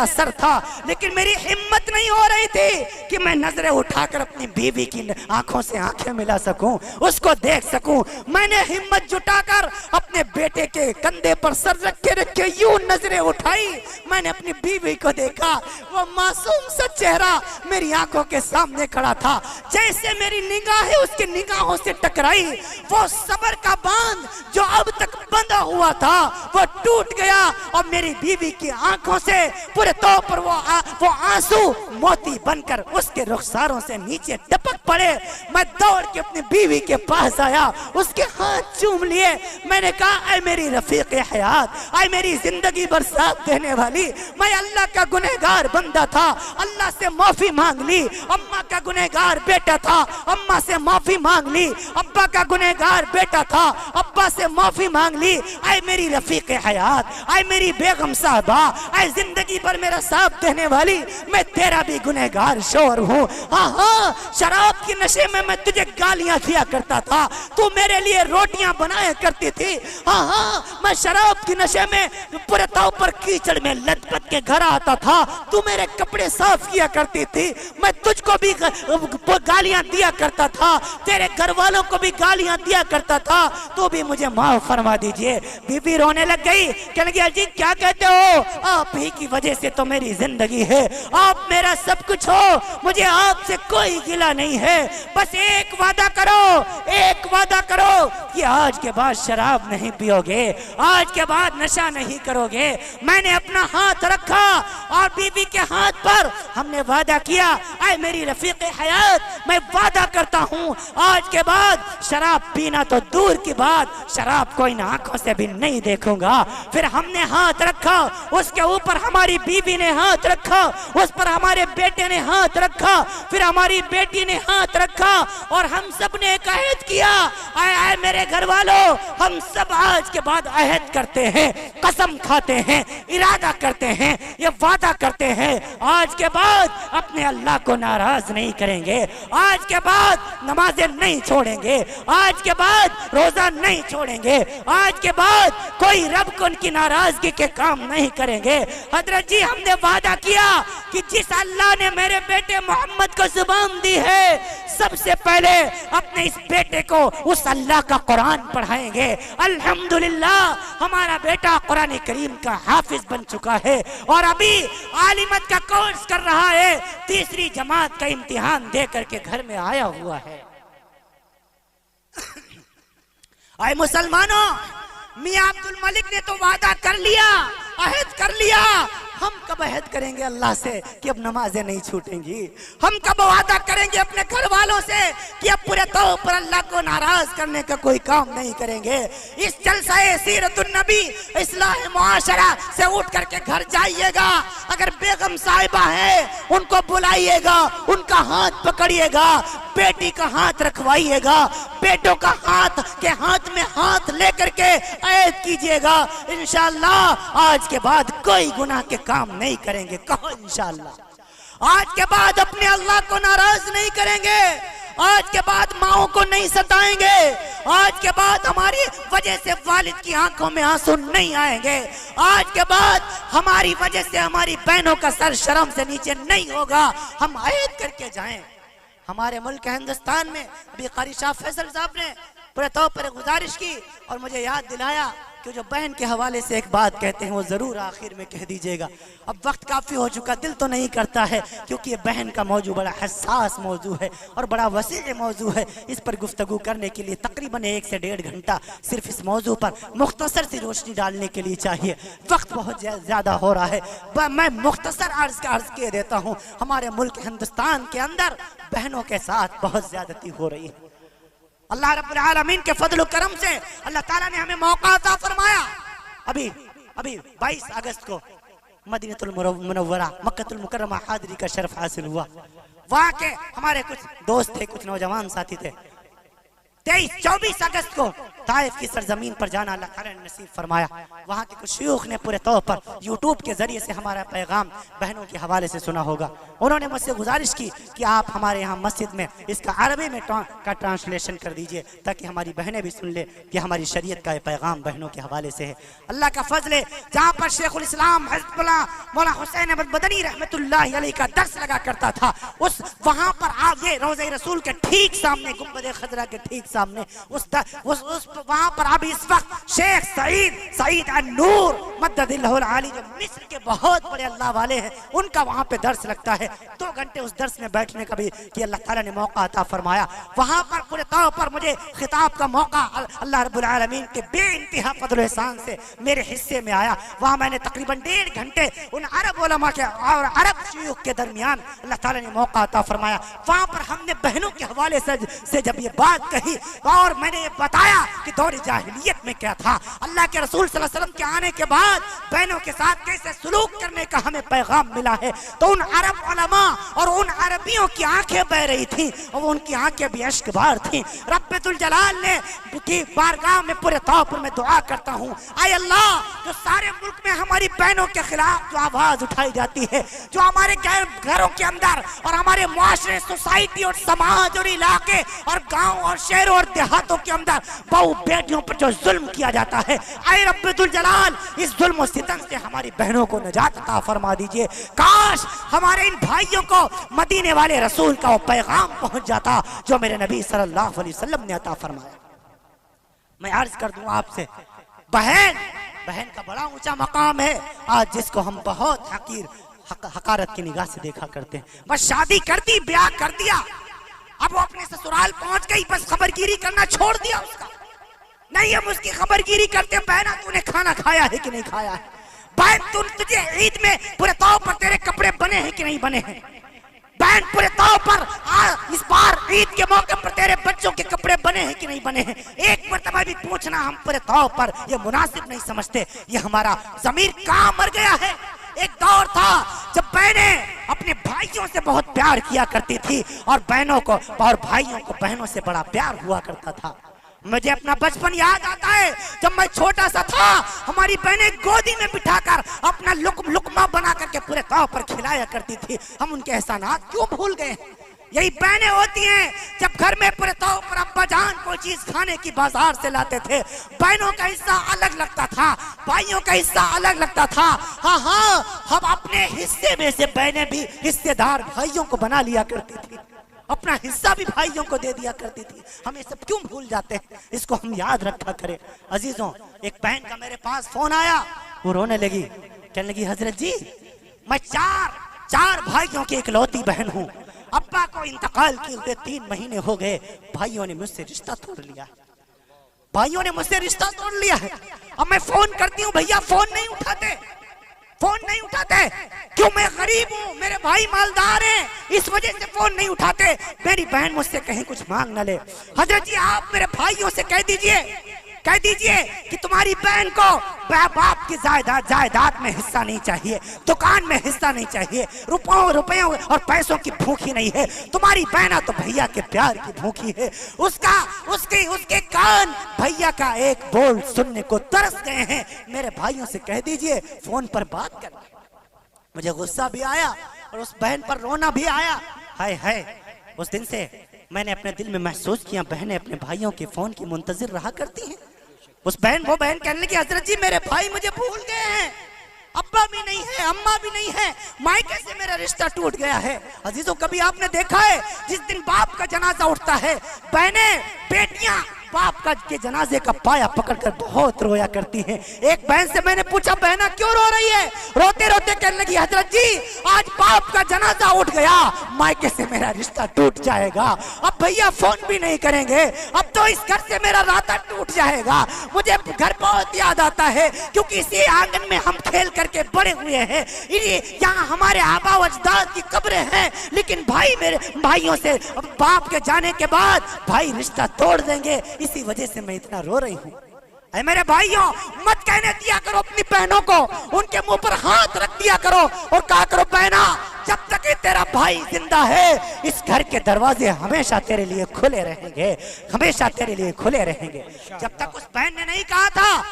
Speaker 2: सर था, लेकिन मेरी हिम्मत नहीं हो रही थी कि मैं नजरें उठाकर अपनी बीवी की आंखों से आंखें मिला सकूं, उसको देख सकूं। मैंने हिम्मत जुटाकर अपने बेटे के कंधे पर सर रखे यूं नजरें उठाई। मैंने अपनी बीवी को देखा, वो मासूम सा चेहरा मेरी आंखों के सामने खड़ा था। जैसे मेरी निगाहें उसकी निगाहों से टकराई, वो सब्र का बांध जो अब तक बंधा हुआ था वो टूट गया और मेरी बीवी की आंखों से पूरे तौर पर वो आंसू मोती बनकर उसके रुखसारों से नीचे टपक पड़े। मैं दौड़ के अपनी बीवी के पास आया, उसके हाथ चूम लिए। मैंने कहा, ऐ मेरी रफीक हयात, ऐ मेरी जिंदगी भर साथ देने वाली, मैं अल्लाह का गुनहगार बंदा था, अल्लाह से माफी मांग ली। अम्मा का गुनहगार बेटा था, अम्मा से माफी मांग ली। अब्बा का गुनहगार बेटा था, अब्बा से माफी मांग ली। ऐ मेरी रफीक हयात, ऐ मेरी बेगम साहबा, ऐ जिंदगी भर मेरा साथ देने वाली, मैं तेरा भी गुनहगार शोर हूँ। हाँ, शराब के नशे में मैं तुझे गालियां दिया करता था, तू मेरे लिए रोटियां बनाया करती थी। हाँ, मैं शराब के नशे में पूरे तौर पर कीचड़ में लथपथ के घर आता था, तू मेरे कपड़े साफ किया करती थी, मैं तुझको भी गालियां दिया करता था, तेरे घर वालों को भी गालियां दिया करता था, तो भी मुझे माफ फरमा दीजिए। बीबी रोने लग गई, कहने लगी, अजी क्या कहते हो, आप ही की वजह से तो मेरी जिंदगी है, आप मेरा सब कुछ हो, मुझे आपसे कोई गिला नहीं है। बस एक वादा करो कि आज के बाद शराब नहीं पियोगे, आज के बाद नशा नहीं करोगे। मैंने अपना हाथ रखा और बीबी के हाथ पर हमने वादा किया, ऐ मेरी रफीक हयात, मैं वादा करता हूँ आज के बाद शराब पीना तो दूर की बात, शराब को इन आंखों से भी नहीं देखूंगा। फिर हमने हाथ रखा, उसके ऊपर हमारी बीबी ने हाथ रखा, उस पर हमारे बेटे ने हाथ रखा, फिर हमारी बेटी ने हाथ रखा और हम सब ने एक अहद किया। आए मेरे घर वालों, हम सब आज के बाद अहद करते हैं, कसम खाते हैं, इरादा करते हैं, ये वादा करते हैं, आज के बाद अपने अल्लाह को नाराज नहीं करेंगे, आज के बाद नमाजें नहीं छोड़ेंगे, आज के बाद रोजा नहीं छोड़ेंगे, आज के बाद कोई रब को उनकी नाराजगी के काम नहीं करेंगे। हजरत जी हमने वादा किया कि जिस अल्लाह ने मेरे बेटे मोहम्मद को जुबान दी है, सबसे पहले अपने इस बेटे को उस अल्लाह का कुरान पढ़ाएंगे। अल्हम्दुलिल्लाह हमारा बेटा कुरान करीम का हाफिज बन चुका है और अभी आलिमत का कोर्स कर रहा है, 3री जमात का इम्तिहान दे करके घर में आया हुआ है। आए मुसलमानों, मियां अब्दुल मलिक ने तो वादा कर लिया, अहद कर लिया, हम कब अहद करेंगे अल्लाह से कि अब नमाजें नहीं छूटेंगी? हम कब वादा करेंगे अपने घर वालों से कि अब पूरे तौर पर अल्लाह को नाराज करने का कोई काम नहीं करेंगे? इस जलसाए सीरतुन नबी इस्लाह मुआशरा से उठ करके घर जाइएगा, अगर बेगम साहिबा है उनको बुलाइएगा, उनका हाथ पकड़िएगा, बेटी का हाथ रखवाइएगा, बेटों का हाथ में हाथ लेकर के अहद कीजिएगा, इंशाअल्लाह आज के बाद कोई गुनाह के काम नहीं करेंगे। कहो इंशाअल्लाह आज के बाद अपने अल्लाह को नाराज नहीं करेंगे, आज के बाद माओं को नहीं सताएंगे, आज के बाद हमारी वजह से वालिद की आंखों में आंसू नहीं आएंगे, आज के बाद हमारी वजह से हमारी बहनों का सर शर्म से नीचे नहीं होगा। हम अहद करके जाएं। हमारे मुल्क हिंदुस्तान में अभी कारी शाह फैसल साहब ने पूरे तौर पर गुजारिश की और मुझे याद दिलाया कि जो बहन के हवाले से एक बात कहते हैं वो ज़रूर आखिर में कह दीजिएगा। अब वक्त काफ़ी हो चुका, दिल तो नहीं करता है, क्योंकि ये बहन का मौजू बड़ा हसास मौजू है और बड़ा वसीअ मौजू है। इस पर गुफ्तगू करने के लिए तकरीबन 1 से 1.5 घंटा सिर्फ इस मौजू पर मुख्तसर सी रोशनी डालने के लिए चाहिए। वक्त बहुत ज़्यादा हो रहा है, मैं मुख्तसर अर्ज किए देता हूँ। हमारे मुल्क हिंदुस्तान के अंदर बहनों के साथ बहुत ज़्यादती हो रही है। अल्लाह रब्बुल आलमीन के फजल करम से अल्लाह ताला ने हमें मौका अता फरमाया। अभी 22 अगस्त को मदीनतुल मुनव्वरा मक्कतुल मुकर्रमा हाज़री का शर्फ हासिल हुआ। वहाँ के हमारे कुछ दोस्त थे, कुछ नौजवान साथी थे। 23-24 अगस्त को ताइफ की सरजमीन पर जाना अल्लाह ताला ने नसीब फरमाया। वहाँ के कुछ शयूख ने पूरे तौर पर यूट्यूब के जरिए से हमारा पैगाम बहनों के हवाले से सुना होगा। उन्होंने मुझसे गुजारिश की कि आप हमारे यहाँ मस्जिद में इसका अरबी में का ट्रांसलेशन कर दीजिए, ताकि हमारी बहनें भी सुन ले कि हमारी शरीयत का पैगाम बहनों के हवाले से है। अल्लाह का फजल है, जहाँ पर शेखुल इस्लाम हज़रत मौलाना हुसैन अहमद मदनी रहमतुल्लाह अलैह का दर्स लगा करता था, उस वहाँ पर आगे रोज़े रसूल के ठीक सामने, गुंबद खजरा के ठीक सामने, उस वहाँ पर अभी इस वक्त शेख सईद अन-नूर मद्ददिल्लाहुल आली, जो मिस्र के बहुत बड़े अल्लाह वाले हैं, उनका वहाँ पे दर्स लगता है। 2 घंटे उस दर्स में बैठने का भी कि अल्लाह ताला ने मौका अता फरमाया। वहाँ पर पूरे तौर पर मुझे खिताब का मौका अल्लाह रब्बुल आलमीन के बेइंतहा फजल एहसान से मेरे हिस्से में आया। वहाँ मैंने तकरीबन 1.5 घंटे उन अरब उलमा के और अरब शयूख के दरमियान अल्लाह ताला ने मौका अता फरमाया। वहाँ पर हमने बहनों के हवाले से जब ये बात कही और मैंने ये बताया कि दौर जाहिलियत में क्या था, अल्लाह के रसूल सल्लल्लाहु अलैहि वसल्लम के आने के बाद बहनों के साथ कैसे सुलूक करने का हमें पैगाम मिला है, तो उन अरब उलमा और उन अरबियों की आंखें बह रही थी और उनकी आंखें भी अश्क बार थी। रब्बुल जलाल ने की बारगाह में पूरे तौर पर मैं दुआ करता हूँ, आय अल्लाह, जो सारे मुल्क में हमारी बहनों के खिलाफ जो आवाज उठाई जाती है, जो हमारे घरों के अंदर और हमारे मुआशरे, सोसाइटी और समाज और इलाके और गाँव और शहरों और देहातों के अंदर बहू बेटियों पर जो जुल्म किया जाता है, आए रब्बुल जलाल, इस जुल्म और सितम से हमारी बहनों को निजात अता फरमा दीजिए। काश हमारे इन भाइयों को मदीने वाले रसूल का वो पैगाम पहुंच जाता जो मेरे नबी सल्लल्लाहु अलैहि वसल्लम ने अता फरमाया। मैं अर्ज कर दूं आपसे, बहन का बड़ा ऊंचा मकाम है आज, जिसको हम बहुत हकारत की निगाह से देखा करते हैं। बस शादी कर दी, ब्याह कर दिया, अब वो अपने ससुराल पहुंच गई, बस खबरगिरी करना छोड़ दिया उसका। नहीं, हम उसकी खबरगिरी करते, बहना तूने खाना खाया है कि नहीं खाया है, बहन तुझे ईद में पूरे तौर पर तेरे कपड़े बने हैं कि नहीं बने हैं, बहन पूरे तौर पर इस बार ईद के मौके पर तेरे बच्चों के कपड़े बने हैं कि नहीं बने हैं। एक मर्तबा भी पूछना हम पूरे तौर पर ये मुनासिब नहीं समझते। ये हमारा ज़मीर कहाँ मर गया है। एक दौर था जब बहनें अपने भाइयों से बहुत प्यार किया करती थी और बहनों को और भाइयों को बहनों से बड़ा प्यार हुआ करता था। मुझे अपना बचपन याद आता है, जब मैं छोटा सा था, हमारी बहनें गोदी में बिठाकर अपना लुकमा बना करके पूरे तौर पर खिलाया करती थी। हम उनके एहसानात क्यों भूल गए? यही बहनें होती हैं जब घर में पूरे तौर पर अब्बा जान कोई चीज खाने की बाजार से लाते थे, बहनों का हिस्सा अलग लगता था, भाइयों का हिस्सा अलग लगता था। हाँ, हम अपने हिस्से में से बहनें भी हिस्सेदार भाइयों को बना लिया करती थी, अपना हिस्सा भी भाइयों को दे दिया करती थी। हम ये सब क्यों भूल जाते हैं? इसको हम याद रखा करें। अजीजों, एक बहन का मेरे पास फोन आया, वो रोने लगी, कहने लगी, हजरत जी, मैं चार भाइयों की इकलौती बहन हूँ, अब्बा को इंतकाल किए 3 महीने हो गए, भाइयों ने मुझसे रिश्ता तोड़ लिया, भाइयों ने मुझसे रिश्ता तोड़ लिया है। अब मैं फोन करती हूँ, भैया फोन नहीं उठाते, क्यों? मैं गरीब हूँ, मेरे भाई मालदार हैं, इस वजह से फोन नहीं उठाते। मेरी बहन मुझसे कहीं कुछ मांग न ले। हजरत जी, आप मेरे भाइयों से कह दीजिए कि तुम्हारी बहन को बाप की जायदाद में हिस्सा नहीं चाहिए, दुकान में हिस्सा नहीं चाहिए, रुपयों और पैसों की भूखी नहीं है। तुम्हारी बहना तो भैया के प्यार की भूखी है। उसके कान भैया का एक बोल सुनने को तरस गए हैं। मेरे भाइयों से कह दीजिए फोन पर बात कर। मुझे गुस्सा भी आया और उस बहन पर रोना भी आया। हाय, उस दिन से मैंने अपने दिल में महसूस किया, बहनें अपने भाइयों के फोन की मुंतजिर रहा करती हैं। वो बहन कहने लगी, हजरत जी, मेरे भाई मुझे भूल गए हैं, अब्बा भी नहीं है, अम्मा भी नहीं है, मायके से मेरा रिश्ता टूट गया है। अजीजों, कभी आपने देखा है जिस दिन बाप का जनाजा उठता है, बहनें बेटियां बाप का के जनाजे का पाया पकड़कर बहुत रोया करती हैं। एक बहन से मैंने पूछा, बहना क्यों रो रही है? रोते रोते कहने लगी, हजरत जी आज बाप का जनाजा उठ गया, मायके से मेरा रिश्ता टूट जाएगा, अब भैया फोन भी नहीं करेंगे, अब तो इस घर से मेरा नाता टूट जाएगा। मुझे घर बहुत याद आता है क्योंकि इसी आंगन में हम खेल करके बड़े हुए हैं, यहाँ हमारे आबा व अजदाद की कब्रें हैं, लेकिन भाई मेरे भाइयों से बाप के जाने के बाद भाई रिश्ता तोड़ देंगे, इसी वजह से मैं इतना रो रही हूँ। अरे मेरे भाइयों, मत कहने दिया करो अपनी बहनों को, उनके मुंह पर हाथ रख दिया करो और कहा करो, बहना जब तक ये तेरा भाई जिंदा है इस घर के दरवाजे हमेशा तेरे लिए खुले रहेंगे, हमेशा तेरे लिए खुले रहेंगे। जब तक उस बहन ने नहीं कहा था,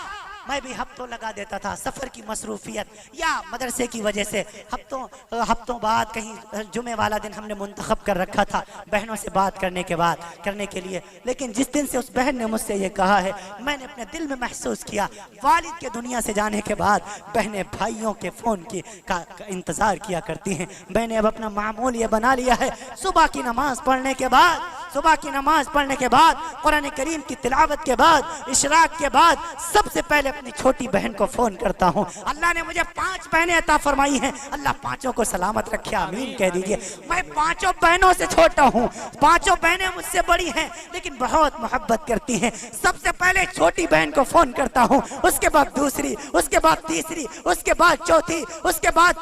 Speaker 2: मैं भी हफ्तों लगा देता था, सफर की मसरूफियत या मदरसे की वजह से हफ्तों बाद कहीं जुमे वाला दिन हमने मुंतखब कर रखा था बहनों से बात करने के लिए। लेकिन जिस दिन से उस बहन ने मुझसे ये कहा है, मैंने अपने दिल में महसूस किया, वालिद के दुनिया से जाने के बाद बहनें भाइयों के फ़ोन का इंतज़ार किया करती हैं। मैंने अब अपना मामूल ये बना लिया है, सुबह की नमाज पढ़ने के बाद कुरान करीम की तिलावत के बाद इशराक के बाद सबसे पहले अपनी छोटी बहन को फोन करता हूँ। अल्लाह ने मुझे 5 बहनें अता फरमाई हैं, अल्लाह 5 को सलामत रखे, आमीन कह दीजिए। मैं 5 बहनों से छोटा हूँ, 5 बहनें मुझसे बड़ी हैं लेकिन बहुत मोहब्बत करती हैं। सबसे पहले छोटी बहन को फोन करता हूँ, उसके बाद दूसरी, उसके बाद तीसरी, उसके बाद चौथी, उसके बाद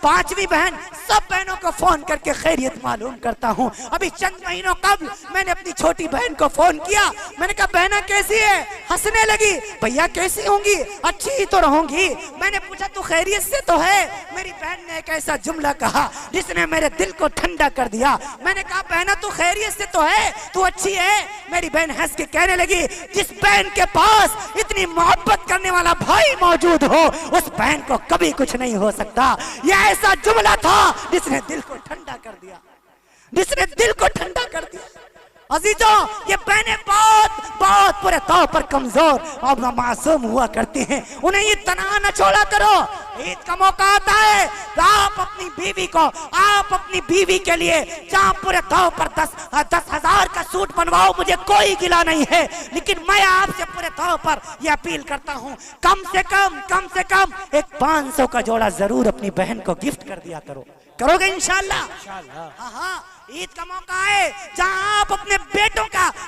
Speaker 2: 5वीं बहन, सब बहनों को फोन करके खैरियत मालूम करता हूँ। अभी चंद महीनों कबल मैंने अपनी छोटी बहन को फोन किया, मैंने कहा बहना कैसी है? हंसने लगी, भैया कैसी होंगी? अच्छी ही तो रहूंगी। मैंने पूछा तू खैरियत से तो है? मेरी बहन ने एक ऐसा जुमला कहा जिसने मेरे दिल को ठंडा कर दिया। मैंने कहा बहना तू खैरियत से तो है, तू अच्छी है? मेरी बहन हंस के कहने लगी, जिस बहन के पास इतनी मोहब्बत करने वाला भाई मौजूद हो उस बहन को कभी कुछ नहीं हो सकता। यह ऐसा जुमला था जिसने दिल को ठंडा कर दिया, जिसने दिल को ठंडा कर दिया। अजीजों, ये बहनें बहुत पूरे तौर पर कमजोर और मासूम हुआ करती हैं, उन्हें ये तना न छोड़ा करो। ईद का मौका आता है, आप अपनी बीवी के लिए जहाँ पूरे तौर पर 10,000 का सूट बनवाओ, मुझे कोई गिला नहीं है, लेकिन मैं आपसे पूरे तौर पर यह अपील करता हूँ, कम से कम एक 500 का जोड़ा जरूर अपनी बहन को गिफ्ट कर दिया करो। करोगे इंशाल्लाह? हाँ, ईद का मौका है जहां आप अपने बेटों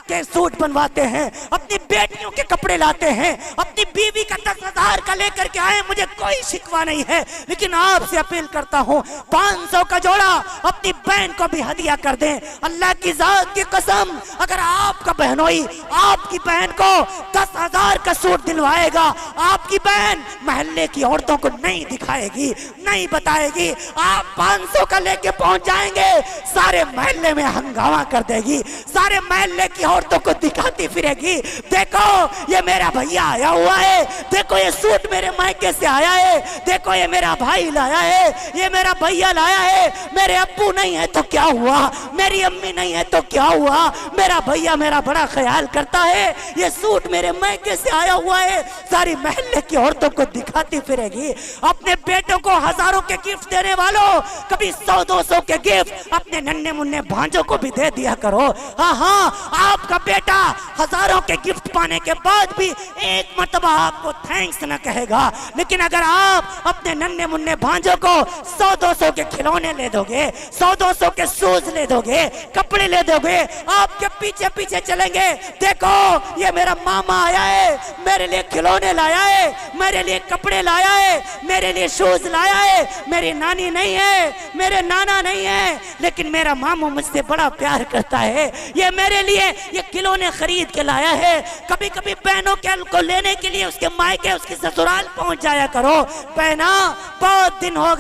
Speaker 2: के सूट बनवाते हैं, अपनी बेटियों के कपड़े लाते हैं, अपनी बीवी का 10,000 का लेकर के आए, मुझे कोई शिकवा नहीं है, लेकिन आपसे अपील करता हूं 500 का जोड़ा अपनी बहन को भी हदिया कर दें। अल्लाह की जात की कसम, अगर आपका बहनोई आपकी बहन को 10,000 का सूट दिलवाएगा, आपकी बहन मोहल्ले की औरतों को नहीं दिखाएगी, नहीं बताएगी, आप 500 का लेके पहुंच जाएंगे, सारे महल्ले में हंगामा कर देगी, सारे महल्ले की औरतों को दिखाती फिरेगी, देखो ये मेरा भैया आया हुआ है, देखो ये सूट मेरे मायके से आया है, देखो ये मेरा भाई लाया है, ये मेरा भैया लाया है, मेरे अब्बू नहीं है तो क्या हुआ, मेरी अम्मी नहीं है तो क्या हुआ, मेरा भैया मेरा बड़ा ख्याल करता है, ये सूट मेरे मायके से आया हुआ है, सारी महल्ले की औरतों को दिखाती फिरेगी। अपने बेटों को हजारों के गिफ्ट देने वालों, कभी 100-200 के गिफ्ट अपने नन्हे मुन्ने भांजों को भी दे दिया करो। हाँ, आपका बेटा हजारों के गिफ्ट पाने के बाद भी एक मर्तबा आपको थैंक्स न कहेगा, लेकिन अगर आप अपने नन्हे मुन्ने भांजों को 100-200 के खिलौने ले दोगे, 100-200 के शूज ले दोगे, कपड़े ले दोगे, आपके पीछे पीछे चलेंगे, देखो ये मेरा मामा आया है, मेरे लिए खिलौने लाया है, मेरे लिए कपड़े लाया है, मेरे लिए शूज लाया है, मेरी नानी नहीं है, मेरे नाना नहीं है, लेकिन मेरा मामू मुझसे बड़ा प्यार करता है, ये मेरे लिए ये खिलौने खरीद के लाया है। कभी कभी बहनों को लेने के लिए उसके मायके उसके ससुराल पहुंच जाया करो। बहना बहुत दिन हो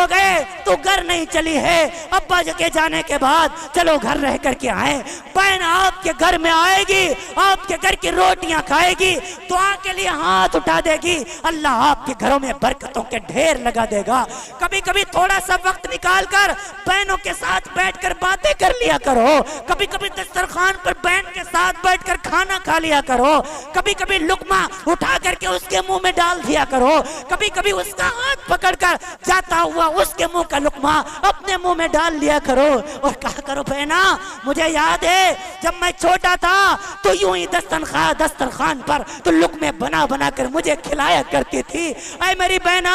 Speaker 2: गए तू घर नहीं चली है, अब्बा के जाने के बाद चलो घर रह करके आए। बहन आपके घर में आएगी, आपके घर की रोटियां खाएगी, दुआ के लिए हाथ उठा देगी, अल्लाह आपके घरों में बरकतों के ढेर लगा देगा। कभी कभी थोड़ा सा वक्त निकाल कर बहनों के साथ बैठकर बातें कर लिया करो, कभी कभी दस्तरखान पर बहन के साथ बैठकर खाना खा लिया करो, कभी कभी लुकमा उठा करके उसके मुंह में डाल दिया करो। कभी कभी उसका हाथ पकड़कर जाता हुआ उसके मुंह का लुकमा अपने मुंह में डाल लिया करो और कहा करो बहना मुझे याद है जब मैं छोटा था तो यूं ही दस्तरखान पर तो लुकमे बना बना कर मुझे खिलाया करती थी। ऐ मेरी बहना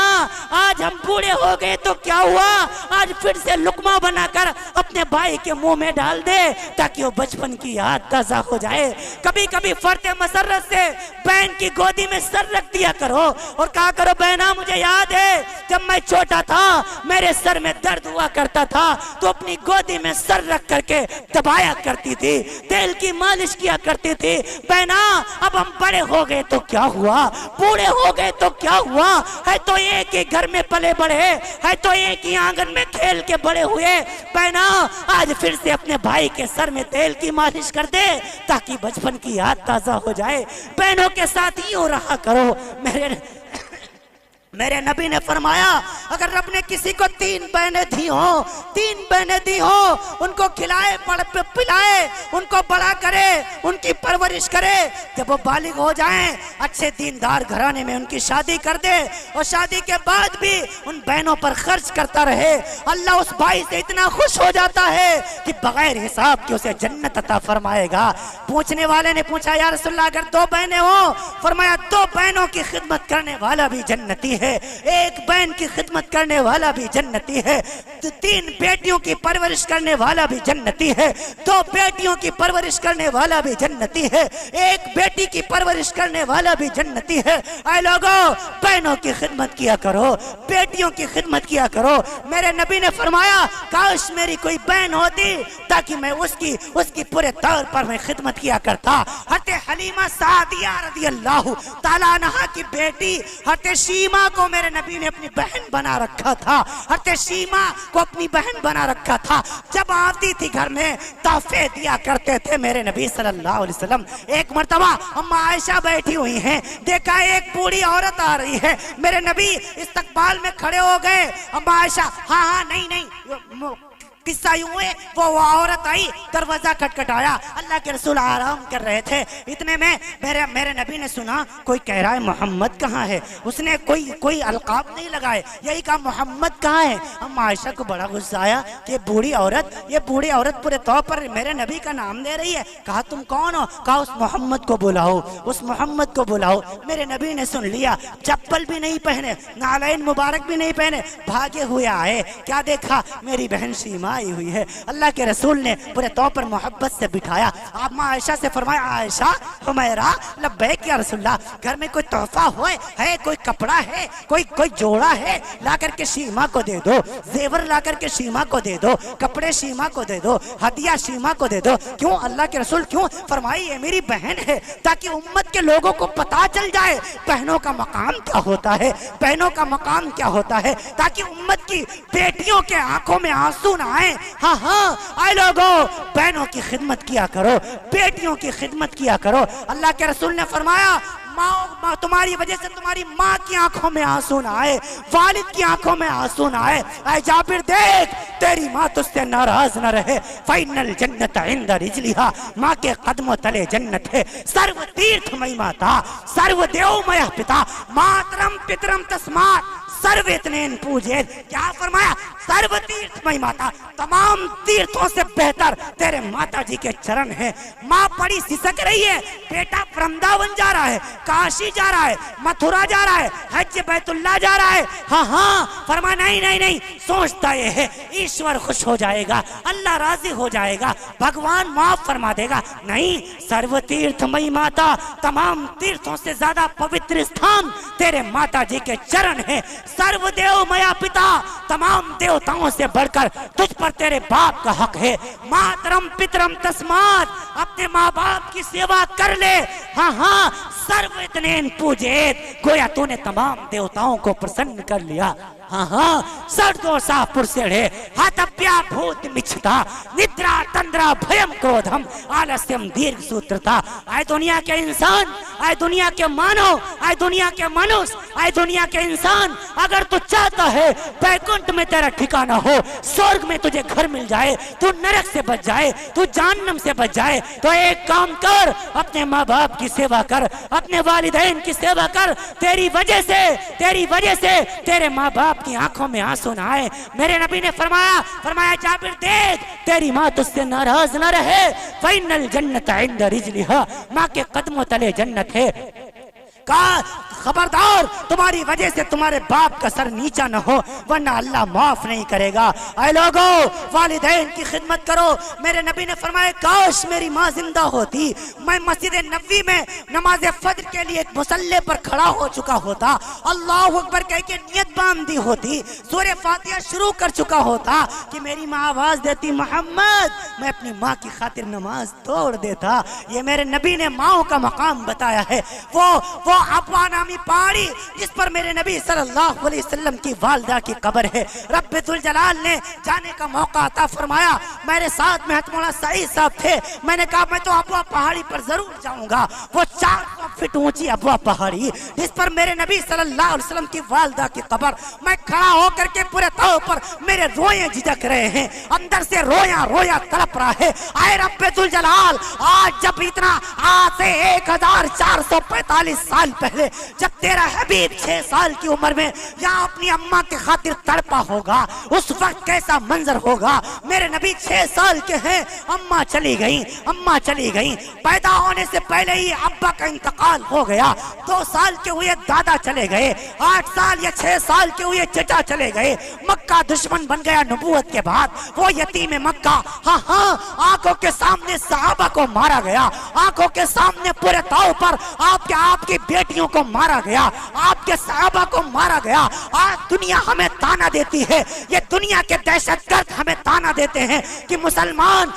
Speaker 2: आज हम बूढ़े हो गए तो क्या हुआ, आज फिर से लुकमा बनाकर अपने भाई के मुंह में डाल दे ताकि वो बचपन की याद ताजा हो जाए। कभी कभी फर्ते मसरत से बहन की गोदी में सर रख दिया करो और कहा करो बहना मुझे याद है जब मैं छोटा था मेरे सर में दर्द हुआ करता था तो अपनी गोदी में सर रख करके दबाया करती थी, तेल की मालिश किया करती थी। बहना अब हम बड़े हो गए तो क्या हुआ, बूढ़े हो गए तो क्या हुआ, है तो एक ही घर में पले बड़े, है तो एक ही आंगन में खेल के बड़े हुए। बहना आज फिर से अपने भाई के सर में तेल की मालिश कर दे ताकि बचपन की याद ताजा हो जाए। बहनों के साथ यूं रहा करो। मेरे नबी ने फरमाया अगर रब ने किसी को 3 बहनें दी हो उनको खिलाए पिलाए उनको बड़ा करे उनकी परवरिश करे, जब वो बालिग हो जाएं अच्छे दीनदार घराने में उनकी शादी कर दे और शादी के बाद भी उन बहनों पर खर्च करता रहे, अल्लाह उस भाई से इतना खुश हो जाता है कि बगैर हिसाब के उसे जन्नत अता फरमाएगा। पूछने वाले ने पूछा या रसूलल्लाह अगर 2 बहनें हो, फरमाया 2 बहनों की खिदमत करने वाला भी जन्नती है, एक बहन की खिदमत करने वाला भी जन्नती है, 3 बेटियों की परवरिश करने वाला भी जन्नती है, 2 बेटियों की परवरिश करने वाला भी जन्नती है, 1 बेटी की परवरिश करने वाला भी जन्नती है। ऐ लोगों बहनों की खिदमत किया करो, बेटियों की खिदमत किया करो। मेरे नबी ने फरमाया काश मेरी कोई बहन होती ताकि मैं उसकी पूरे तौर पर मैं खिदमत किया करता। हज़रत हलीमा सादिया रज़ियल्लाहु ताला अन्हा की बेटी हज़रत शीमा को मेरे नबी ने अपनी बहन बना रखा था, हज़रत शीमा को अपनी बहन बना रखा था। जब आती थी घर में तोहफे दिया करते थे मेरे नबी सल्लल्लाहु अलैहि वसल्लम। एक मर्तबा अम्मा आयशा बैठी हुई हैं, देखा एक बूढ़ी औरत आ रही है, मेरे नबी इस्तकबाल में खड़े हो गए। अम्मा आयशा हाँ नहीं किस्सा यूं है वो औरत आई, दरवाजा खटखटाया, अल्लाह के रसूल आराम कर रहे थे। इतने में मेरे नबी ने सुना कोई कह रहा है मोहम्मद कहाँ है। उसने कोई अलकाब नहीं लगाए, यही कहा मोहम्मद कहाँ है। अम्मा आयशा को बड़ा गुस्सा आया कि ये बूढ़ी औरत पूरे तौर पर मेरे नबी का नाम ले रही है। कहा तुम कौन हो, कहा उस मोहम्मद को बुलाओ, उस मोहम्मद को बुलाओ। मेरे नबी ने सुन लिया, चप्पल भी नहीं पहने, नालैन मुबारक भी नहीं पहने, भागे हुए आए। क्या देखा, मेरी बहन शीमा आई हुई है। अल्लाह के रसूल ने पूरे तौर पर मोहब्बत से बिठाया। आप माँ आयशा से फरमाया आयशा हुमैरा लब्बैक या रसूलल्लाह, घर में कोई तोहफा है कोई कपड़ा है, कोई जोड़ा है, ला करके शीमा को दे दो, जेवर ला करके शीमा को दे दो, कपड़े शीमा को दे दो, हदिया शीमा को दे दो। क्यों अल्लाह के रसूल क्यों फरमाई ये मेरी बहन है, ताकि उम्मत के लोगों को पता चल जाए बहनों का मकाम क्या होता है, बहनों का मकाम क्या होता है, ताकि उम्मत की बेटियों के आंखों में आंसू ना आए। हाँ आए लोगों बहनों की खिदमत किया करो, बेटियों की खिदमत किया करो। अल्लाह के रसूल ने फरमाया माँ तुम्हारी वजह से तुम्हारी माँ की आंखों में आंसू ना आए, वालिद की आंखों में आंसू ना आए। ऐ जाबिर देख तेरी माँ तुझसे नाराज न रहे। फाइनल जन्नत इंद रिजलिहा, माँ के कदमों तले जन्नत है। सर्व तीर्थमयी माता, सर्व देवमय पिता, मातरम पितरम तस्मात् सर्वेतनेन पूजे। क्या फरमाया, सर्व तीर्थमयी माता, तमाम तीर्थों से बेहतर तेरे माता जी के चरण हैं। माँ बड़ी सिसक रही है, बेटा वृंदावन जा रहा है, काशी जा रहा है, मथुरा जा रहा है, हज बैतुल्लाह जा रहा है। हाँ फरमा नहीं, सोचता ये है ईश्वर खुश हो जाएगा, अल्लाह राजी हो जाएगा, भगवान माफ फरमा देगा। नहीं, सर्व तीर्थमयी माता, तमाम तीर्थों से ज्यादा पवित्र स्थान तेरे माता जी के चरण है। सर्वदेव मया पिता, तमाम देवताओं से बढ़कर तुझ पर तेरे बाप का हक है। मातरम पितरम तस्मात्, अपने माँ बाप की सेवा कर ले। हाँ सर्वतनेन पूजित, गोया तूने तमाम देवताओं को प्रसन्न कर लिया। हाँ हाँ सर्दो सापुर सेड़े हाथप्या भूत मिच्छता निद्रा तंद्रा भयम क्रोधम आलस्यम दीर्घ सूत्रता। आए दुनिया के इंसान, आए दुनिया के मानव, आए दुनिया के मनुष्य, आए दुनिया के इंसान, अगर तू चाहता है बैकुंठ में तेरा ठिकाना हो, स्वर्ग में तुझे घर मिल जाए, तू नरक से बच जाए, तू जहन्नम से बच जाए, तो एक काम कर, अपने माँ बाप की सेवा कर, अपने वालिदैन की सेवा कर। तेरी वजह से तेरे माँ बाप की आंखों में आंसू न आए। मेरे नबी ने फरमाया जाबिर देख, तेरी माँ तुझसे नाराज न रहे, फाइनल जन्नत इंद रिजलिहा, माँ के कदमों तले जन्नत है। का खबरदार, तुम्हारी वजह से तुम्हारे बाप का सर नीचा न हो, वरना अल्लाह माफ नहीं करेगा। ऐ लोगों, वालिदैन की खिदमत करो। मेरे नबी ने फरमाया काश मेरी माँ जिंदा होती, मैं मस्जिद नबी में नमाज फज्र के लिए एक मुसल्ले पर खड़ा हो चुका होता, अल्लाह अकबर कह के नियत बांध दी होती, सूरह फातिहा शुरू कर चुका होता कि मेरी माँ आवाज देती मोहम्मद, मैं अपनी माँ की खातिर नमाज तोड़ देता। ये मेरे नबी ने माँ का मकाम बताया है। वो अबवा नामी पहाड़ी जिस पर मेरे नबी सल्लल्लाहु अलैहि वसल्लम की वालिदा की कब्र है, रब्बे दुल जलाल ने जाने का मौका अता फरमाया। मेरे साथ में हजरत मौलाना सईद साहब थे, मैंने कहा मैं तो अबवा पहाड़ी पर जरूर जाऊंगा। वो 400 फीट ऊंची अबवा पहाड़ी जिस पर मेरे नबी सल्लल्लाहु अलैहि वसल्लम की वालिदा की कब्र, मैं खड़ा होकर के पूरे तौर पर मेरे रोए झिझक रहे हैं, अंदर से रोया तड़प रहा है। आए रब्बे दुल जलाल, आज जब इतना आज से 1445 साल पहले जब तेरा हबीब 6 साल की उम्र में यहाँ अपनी अम्मा की खातिर तड़पा होगा, उस वक्त कैसा मंजर होगा। मेरे नबी 6 साल के हैं, अम्मा चली गई। पैदा होने से पहले ही अब्बा का इंतकाल हो गया। 2 साल के हुए दादा चले गए, 8 साल या 6 साल के हुए चचा चले गए। मक्का दुश्मन बन गया नबूवत के बाद, वो यतीम मक्का। हाँ, आंखों के सामने सहाबा को मारा गया, आंखों के सामने पूरे तौर पर आपकी बेटियों को मारा गया, आपके सहाबा को मारा गया। आज दुनिया हमें ताना देती है, ये दुनिया के दहशतगर्द हमें ताना देते हैं कि मुसलमान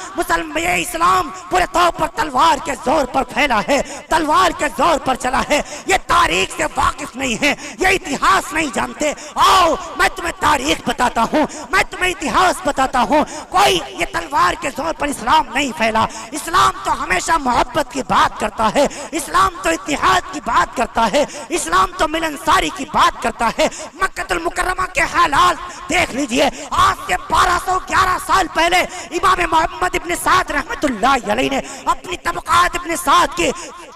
Speaker 2: ये इस्लाम पूरे तौर पर तलवार के जोर पर फैला है, तलवार के जोर पर चला है। ये तारीख से वाकिफ नहीं है, ये इतिहास नहीं जानते। आओ मैं तुम्हें तारीख बताता हूँ, मैं तुम्हें इतिहास बताता हूँ। कोई ये तलवार के जोर पर इस्लाम नहीं फैला। इस्लाम तो हमेशा मोहब्बत की बात करता है, इस्लाम तो इतिहास की बात करता है, इस्लाम तो मिलनसारी की बात करता है। मक्कतुल मुकर्रमा के हालात देख लीजिए। आज से 1211 साल पहले इमाम मोहम्मद इब्न साद रहमतुल्लाह अलैहि ने अपनी तबकात इब्न साद की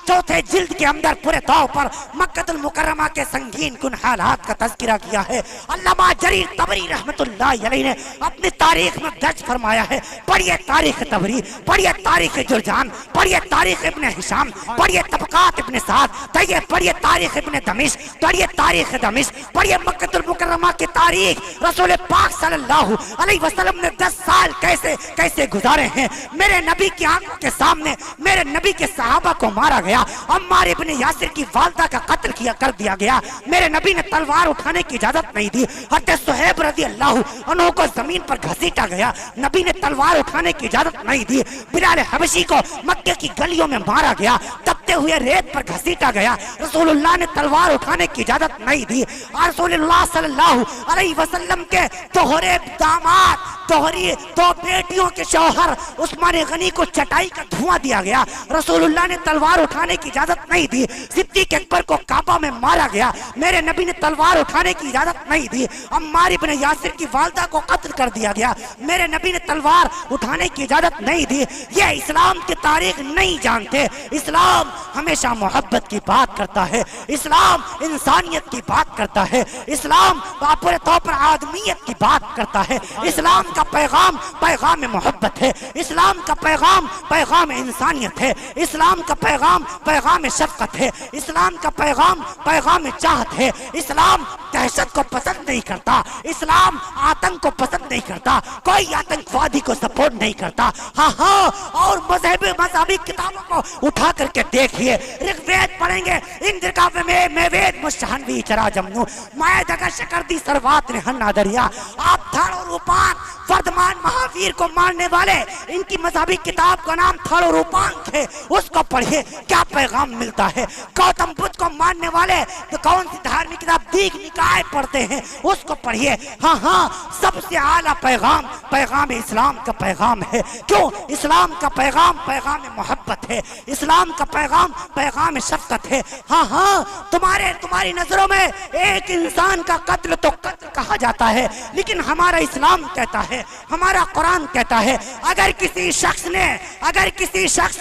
Speaker 2: 4थे जिल्द के अंदर पूरे तौर पर मक्कतुल मुकर्रमा के संगीन कुन हालात का तज़किरा किया है। अल्लामा जरीर तबरी रहमतुल्लाह अलैहि ने अपनी तारीख में दर्ज फरमाया है। पढ़िए तारीख तबरी, पढ़िए तारीख जुरजान, पढ़िए तारीख इब्न हिशाम, पढ़िए तबकात इब्न साद, पढ़िए तारीख इब्न दमिश्क, पढ़िए तारीख दमिश्क, पढ़िए मक्कतुल मुकर्रमा की तारीख। रसूल पाक सल्लल्लाहु अलैहि वसल्लम ने 10 साल कैसे गुजारे हैं। मेरे नबी की आंखों के सामने मेरे नबी के सहाबा को मारा गया, अम्मार इब्न यासिर की वालिदा का कत्ल कर दिया गया। मेरे नबी ने तलवार उठाने की इजाजत नहीं दी। हज़रत सुहैब रज़ियल्लाहु अन्हु को जमीन पर घसीटा गया, नबी ने तलवार उठाने की इजाजत नहीं दी। बिलाल हबशी को मक्के की गलियों में मारा गया, तपते हुए रेत पर घसीटा गया, रसूलुल्लाह ने तलवार उठाने की इजाजत नहीं दी। रसूलुल्लाह सल्लल्लाहु अलैहि वसल्लम के दोहरे दामाद, दो बेटियों के शौहर उस्मान गनी को चटाई का धुआं दिया गया, रसूलुल्लाह ने तलवार उठाने की इजाजत नहीं दी। सिद्दीक अकबर को काबा में मारा गया, मेरे नबी ने तलवार उठाने की इजाजत नहीं दी। अम्मार इब्न यासिर की वालिदा को कत्ल कर दिया गया, मेरे नबी ने तलवार उठाने की इजाजत नहीं दी। ये इस्लाम की तारीख नहीं जानते। इस्लाम हमेशा मोहब्बत की बात करता है, इस्लाम इंसानियत की बात करता है, इस्लाम पूरे तौर पर आदमियत की बात करता है। इस्लाम का पैगाम मोहब्बत है, इस्लाम का पैगाम इंसानियत है, इस्लाम का पैगाम शफकत है, इस्लाम का पैगाम चाहत है। इस्लाम दहशत को पसंद नहीं करता, इस्लाम आतंक को पसंद नहीं करता, कोई आतंकवादी को सपोर्ट नहीं करता। हाँ, और मजहबी किताबों को उठा करके देखिए, ऋग्वेद पढ़ेंगे, इंद्र का में वेद शहनवी चरा जमनू माए दगा शकर दी सरवात ने हन्ना दरिया। आप थाड़ो रूपान वर्धमान महावीर को मारने वाले, इनकी मजहबी किताब का नाम थाड़ो रूपान है, उसको पढ़िए क्या पैगाम मिलता है। गौतम बुद्ध को मारने वाले तो कौन सी धार्मिक किताब दीग निकाय पढ़ते हैं, उसको पढ़िए। हाँ हाँ, सबसे आला पैगाम पैगाम इस्लाम का पैगाम है। क्यों? इस्लाम का पैगाम पैगाम मोहब्बत है, इस्लाम का पैगाम पैगाम शफकत है। हाँ हाँ, तुम्हारी नजरों में एक इंसान का कत्ल तो कत्ल कहा जाता है, लेकिन हमारा इस्लाम कहता है, हमारा कुरान कहता है, अगर किसी शख्स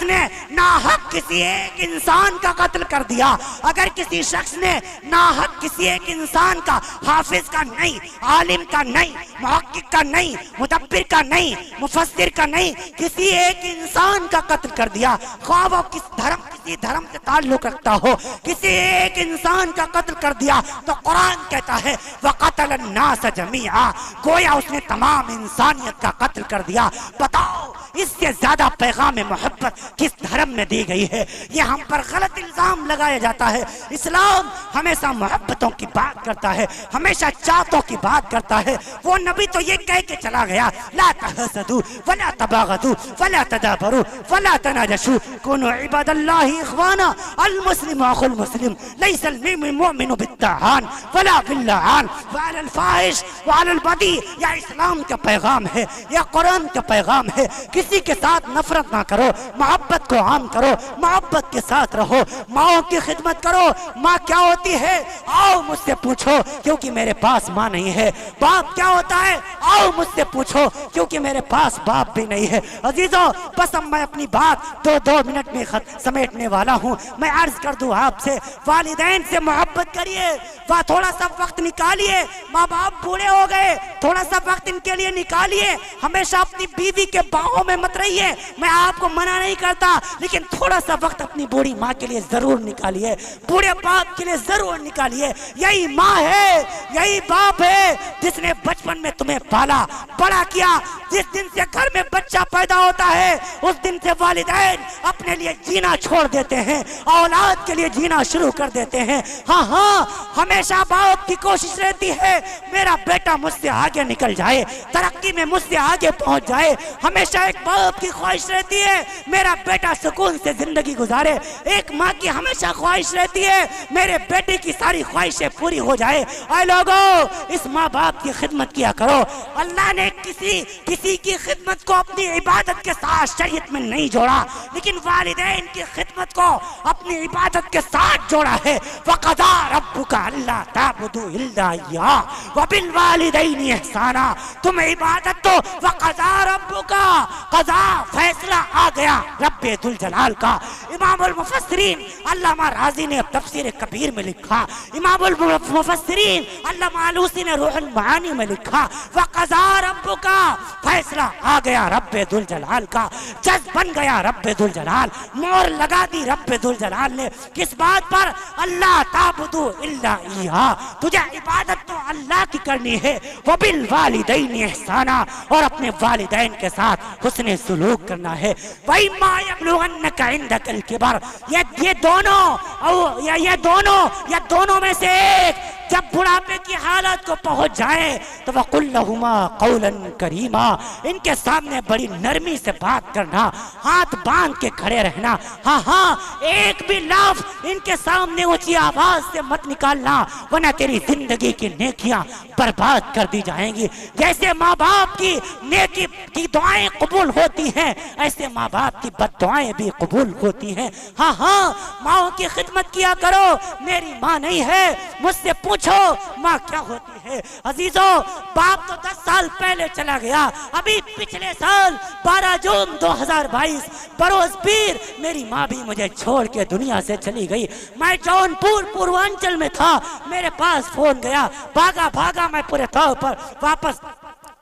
Speaker 2: ने नाहक किसी एक इंसान का कत्ल कर दिया, अगर किसी शख्स ने नाहक किसी एक इंसान का, हाफिज का नहीं, आलिम का नहीं, मुहक्किक का नहीं, मुदब्बिर का नहीं, मुफस्सिर का नहीं, किसी एक इंसान का कत्ल कर दिया, ख्वाह वो किसी धर्म से ताल्लुक रखता हो, किसी एक इंसान का कत्ल कर दिया, तो कुरान कहता है वक़तल अन्नास जमीआ, गोया उसने तमाम इंसानियत का कत्ल कर दिया। बताओ इससे ज्यादा पैगाम मोहब्बत किस धर्म में दी गई है? ये हम पर गलत इल्जाम लगाया जाता है। इस्लाम हमेशा मोहब्बतों की बात करता है, हमेशा चाहतों की बात करता है। वो नबी तो ये कह के चला गया, ला तहसदू वला तबागदू वला तदाबरू वला तनाजशू कुनू इबादल्लाहि इख्वाना अल मुस्लिम अखुल मुस्लिम लैसल मुमिनु बित्ताहान वला बिल्लाहान वअलल फाहिश वअलल बदी। या इस्लाम का पैगाम है, या कुरान का पैगाम है। किसी के साथ नफरत ना करो, मोहब्बत को आम करो, मोहब्बत के साथ रहो, माओ की खिदमत करो। माँ क्या होती है? आओ मुझसे पूछो क्योंकि मेरे पास माँ नहीं है। बाप क्या होता है? आओ मुझसे पूछो क्योंकि मेरे पास बाप भी नहीं है। अजीजों, बस अब मैं अपनी बात दो मिनट में समेटने वाला हूँ। मैं अर्ज कर दूं आपसे, वालिदैन से मोहब्बत करिए, वह थोड़ा सा वक्त निकालिए। माँ बाप बूढ़े हो गए, थोड़ा सा वक्त इनके लिए निकालिए। हमेशा अपनी बीवी के बाहों में मत रहिए, मैं आपको मना नहीं करता, लेकिन थोड़ा सा वक्त अपनी बूढ़ी माँ के लिए जरूर निकालिए, बूढ़े बाप के लिए जरूर निकालिए। यही माँ है, यही बाप है जिसने बचपन में तुम्हें पाला बड़ा किया। जिस दिन से घर में बच्चा पैदा होता है, उस दिन से वालिदैन अपने लिए जीना छोड़ देते हैं, औलाद के लिए जीना शुरू कर देते हैं। हाँ हाँ, हमेशा बाप की कोशिश रहती है मेरा बेटा मुझसे आगे निकल जाए, तरक्की में मुझसे आगे पहुंच जाए। हमेशा एक बाप की ख्वाहिश रहती है मेरा बेटा सुकून से जिंदगी गुजारे। एक माँ की हमेशा ख्वाहिश रहती है मेरे बेटे की सारी ख्वाहिशें पूरी हो जाए। आए लोगों, इस माँ बाप की खिदमत किया करो। अल्लाह ने किसी की खिदमत को अपनी इबादत के साथ शरीयत में नहीं जोड़ा, लेकिन वालिदैन की खिदमत को अपनी इबादत के साथ जोड़ा है। वक़ज़ा रब्बुका अल्ला ताबुदू इल्ला इय्याह व बिल वालिदैनि इहसाना। तुम इबादत तो वक़ज़ा रब्बुका, क़ज़ा फैसला आ गया रब्बे दुल जलाल का। इमामुल मुफस्सिरीन अल्लामा राज़ी ने तफसीर कबीर में लिखा, इमामुल मुफस्सिरीन अल्लामा आलूसी ने रूहुल मानी में लिखा, वक़ज़ा रब्बुका, फैसला आ गया रब्बे दुल जलाल का। जज बन गया रब्बे दुल जलाल, मोहर लगा दी रब्बे दुल जलाल ने। किस बात पर? अल्लाह ताबुदू इल्ला इय्याह, तुझे इबादत तो अल्लाह की करनी है। व बिल वालिदैनि इहसाना, और अपने वालिदैन के साथ हुस्ने सुलूक करना है। वही मा यब्लुगन्नका इंदकल किबर, ये दोनों में से एक जब बुढ़ापे की हालत को पहुंच जाए तो वक़ुल लहुमा क़ौलन करीमा, इनके सामने बड़ी नरमी से बात करना, हाथ बांध के खड़े रहना। हाँ हाँ, एक भी लफ्ज़ इनके सामने ऊंची आवाज से मत निकालना, वरना तेरी जिंदगी की नेकियां बर्बाद कर दी जाएंगी। जैसे माँ बाप की नेकी की दुआएं कबूल होती हैं, ऐसे माँ बाप की बद्दुआएं भी कबूल होती हैं। हाँ हाँ, माओ की खिदमत किया करो। मेरी माँ नहीं है, मुझसे पूछो माँ क्या होती है। अजीजों, बाप तो 10 साल पहले चला गया। अभी पिछले साल 12 जून 2022 बरोज पीर मेरी माँ भी मुझे छोड़ के दुनिया से चली गई। मैं जौनपुर पूर्वांचल में था, मेरे पास फोन गया, भागा मैं पूरे तौर पर वापस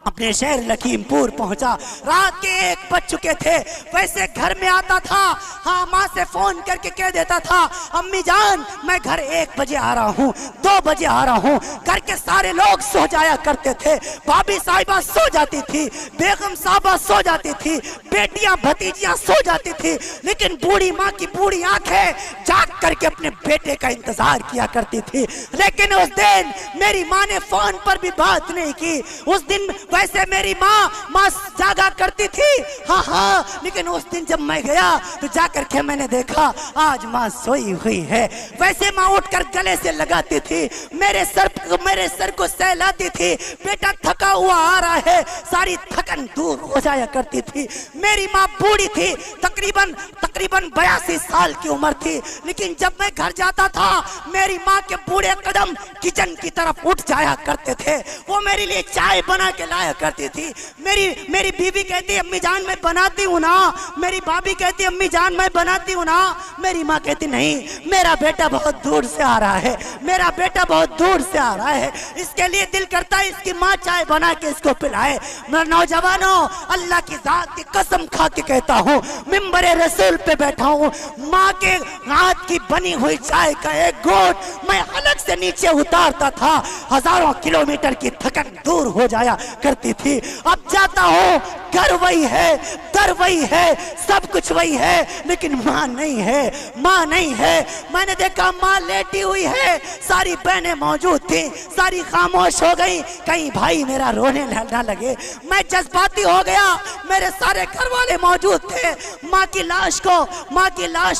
Speaker 2: अपने शहर लखीमपुर पहुंचा। रात के 1 बज चुके थे। वैसे घर में आता था, हाँ माँ से फोन करके कह देता था, अम्मी जान मैं घर 1 बजे आ रहा हूँ, 2 बजे आ रहा हूँ। घर के सारे लोग सो जाया करते थे। भाभी साहिबा सो जाती थी, बेगम साहबा सो जाती थी, बेटियां भतीजियां सो जाती थी, लेकिन बूढ़ी माँ की बूढ़ी आंखें जाग करके अपने बेटे का इंतजार किया करती थी। लेकिन उस दिन मेरी माँ ने फोन पर भी बात नहीं की। उस दिन वैसे मेरी माँ जागा करती थी, हाँ, लेकिन उस दिन जब मैं गया तो जाकर के मैंने देखा आज माँ सोई हुई है। वैसे माँ उठकर गले से लगाती थी, मेरे सर को सहलाती थी, बेटा थका हुआ आ रहा है, सारी थकन दूर हो जाया करती थी। मेरी माँ बूढ़ी थी, तकरीबन 82 साल की उम्र थी, लेकिन जब मैं घर जाता था मेरी माँ के बूढ़े कदम किचन की तरफ उठ जाया करते थे। वो मेरे लिए चाय बना के लाया करती थी। मेरी बीवी कहती अम्मी जान मैं बनाती हूँ ना, मेरी भाभी कहती अम्मी जान मैं बनाती हूँ ना। मेरी माँ कहती नहीं, मेरा बेटा बहुत दूर से आ रहा है, मेरा बेटा बहुत दूर से आ रहा है, इसके लिए दिल करता है इसकी माँ चाय बना के इसको पिलाए। मैं नौजवानों अल्लाह की जात की कसम खा के कहता हूँ, मिंबरे रसूल पे बैठा हूँ, माँ के हाथ की बनी हुई चाय का एक घूंट मैं हलक से नीचे उतारता था, हजारों किलोमीटर की थकन दूर हो जाया करती थी। अब जाता हूँ घर वही है, दर वही है, सब कुछ वही है, लेकिन माँ नहीं है, माँ नहीं है। मैंने देखा माँ लेटी हुई है, सारी बहनें मौजूद थी, सारी खामोश हो गई, कहीं भाई मेरा रोने ना लगे। मैं जज्बाती हो गया, मेरे सारे घर वाले मौजूद थे। माँ की लाश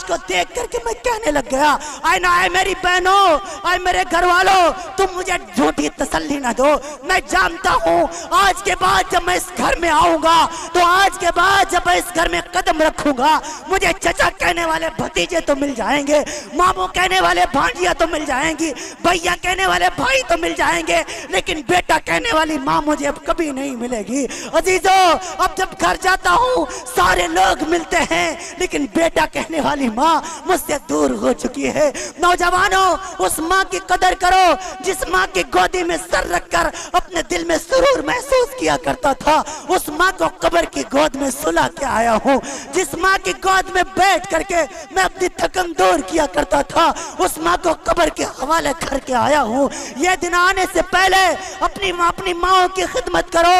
Speaker 2: को देख करके मैं कहने लग गया, आए ना आए मेरी बहनों, आए मेरे घर वालों, तुम मुझे झूठी तसल्ली ना दो। मैं जानता हूँ आज के बाद जब मैं इस घर में आऊंगा, तो आज के बाद जब मैं इस घर में कदम रखूंगा, मुझे चचा कहने वाले भतीजे तो मिल जाएंगे, मामू कहने वाले भांजिया तो मिल जाएंगी, भैया कहने वाले भाई तो मिल जाएंगे, लेकिन बेटा कहने वाली माँ मुझे अब कभी नहीं मिलेगी। अजीजों, अब जब घर जाता हूँ सारे लोग मिलते हैं, लेकिन बेटा कहने वाली माँ मुझसे दूर हो चुकी है। नौजवानों, उस माँ की कदर करो जिस माँ की गोदी में सर रखकर अपने दिल में सुरूर महसूस किया करता था। उस माँ को कब्र की गोद में सुला के आया हूँ, जिस माँ की गोद में बैठ करके मैं अपनी थकन दूर किया करता था, उस माँ को कब्र के हवाले करके आया हूँ। ये दिन आने से पहले अपनी माँ की खिदमत करो,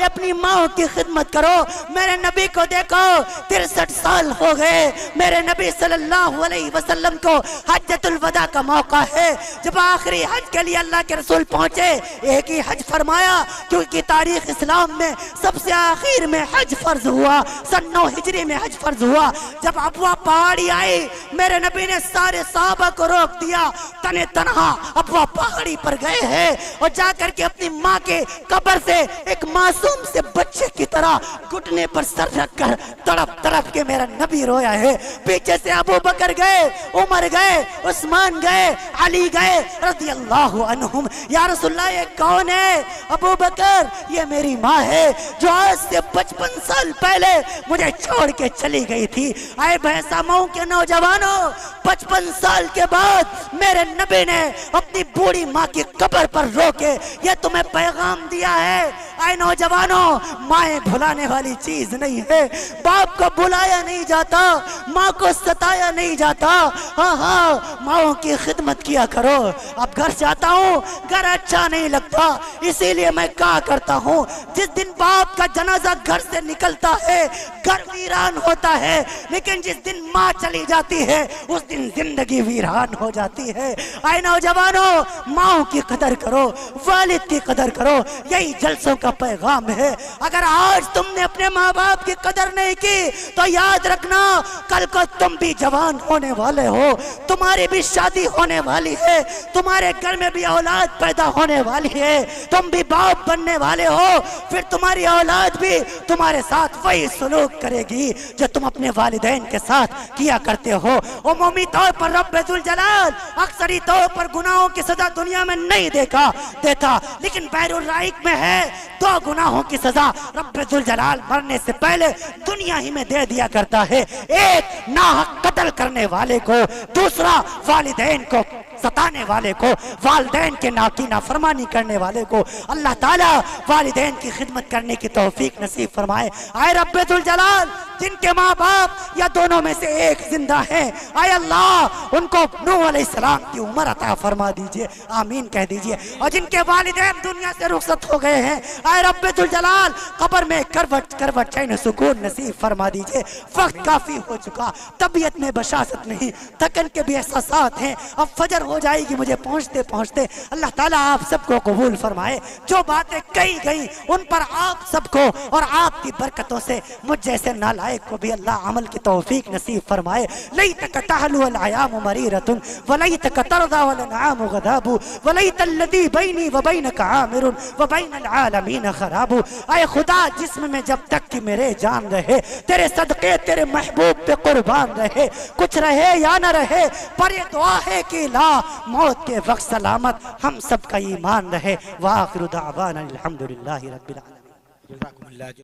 Speaker 2: अपनी माँ की खिदमत करो। मेरे नबी को देखो, 63 साल हो गए। मेरे नबी सल्लल्लाहु अलैहि वसल्लम को हज्जतुल वदा का मौका है, जब आखिरी हज के लिए अल्लाह के रसूल पहुंचे, एक ही हज फरमाया, क्योंकि तारीख इस्लाम में सबसे आखिर में हज फर्ज हुआ, सन 9 हिजरी में हज फर्ज हुआ। जब अबवा पहाड़ी आई, मेरे नबी ने सारे साहबा को रोक दिया, तने तनहा अबवा पहाड़ी पर गए हैं और जाकर के अपनी माँ के कब्र से एक मासूम से बच्चे की तरह घुटने पर सर रखकर तड़प तड़प के मेरा नबी रोया है। पीछे से अबू बकर गए, उमर गए, उस्मान गए, अली गए रज़ी अल्लाहु अन्हुम। या रसूलल्लाह ये कौन है? अबू बकर, ये मेरी माँ है जो आज से 55 साल पहले मुझे छोड़ के चली गई थी। आए भैंसा मऊ के नौजवानों, 55 साल के बाद मेरे नबी ने अपनी बूढ़ी माँ की कब्र पर रो के ये तुम्हें पैगाम दिया है। आए नौजवानों, माएँ भुलाने वाली चीज नहीं है, बाप को बुलाया नहीं जाता, माँ को सताया नहीं जाता। हाँ, माओ की खिदमत किया करो। अब घर जाता हूँ, घर अच्छा नहीं लगता, इसीलिए मैं क्या करता हूँ, जिस दिन बाप का जनाजा घर से निकलता है घर वीरान होता है, लेकिन जिस दिन माँ चली जाती है उस दिन जिंदगी वीरान हो जाती है। आए नौजवानों, माओ की कदर करो, वालिद की कदर करो, यही जलसों का पैगाम है। अगर आज तुमने अपने माँ बाप की कदर नहीं की तो याद रखना कल को तुम भी जवान होने वाले हो, तुम्हारी भी शादी होने वाली है, तुम्हारे घर में भी औलाद पैदा होने वाली है, तुम भी बाप बनने वाले हो, फिर तुम्हारी औलाद भी तुम्हारे साथ वही सलूक करेगी जो तुम अपने वालिदैन के साथ किया करते हो। उमूमी तौर पर रब्बे जुल जलाल अक्सरी तौर पर गुनाहों की सजा दुनिया में नहीं देता, लेकिन बैरुल राइक में है 2 गुनाहों की सजा रब्बे जुल जलाल मरने से पहले दुनिया ही में दे दिया करता है। एक नाहक कत्ल करने वाले को, दूसरा वालिदैन को सताने वाले को, वालिदैन के नाफरमानी करने वाले को अल्लाह ताला वालिदैन की खिदमत करने की तौफीक नसीब फरमाए। आए रब्बे दुल जलाल, जिनके माँ बाप या दोनों में से एक जिंदा है, आए अल्लाह उनको नूह अलैहिस्सलाम की उम्र अता फरमा दीजिए, आमीन कह दीजिए। और जिनके वालिदैन दुनिया से रुखसत हो गए हैं, आए रब्बे दुल जलाल कब्र में करवट करवट चैन सुकून नसीब फरमा दीजिए। वक्त काफी हो चुका, तबीयत में बशासत नहीं, थकन के भी एहसासात हैं, अब फजर हो जाएगी मुझे पहुंचते पहुंचते। अल्लाह ताला आप सबको कबूल फरमाए। जो बातें कही गई उन पर आप सबको और आपकी बरकतों से मुझ जैसे नालायक को भी अल्लाह अमल की तौफीक नसीब फरमाए। लैतक तहलु अल अयाम मरीरतुन व लैतक तरदा वल अनआम गदाबु व लैतल्लज़ी बैनी व बैनक आमिरुन व बैनल आलमीन खराबु। आए खुदा, जिस्म में जब तक कि मेरे जान रहे, तेरे सदके तेरे महबूब पे कुर्बान रहे, कुछ रहे या न रहे, पर ये दुआ है कि ला मौत के वक्त सलामत हम सब का ईमान रहे। वाखिरु दावाना अल्हम्दुलिल्लाहि रब्बिल आलमीन।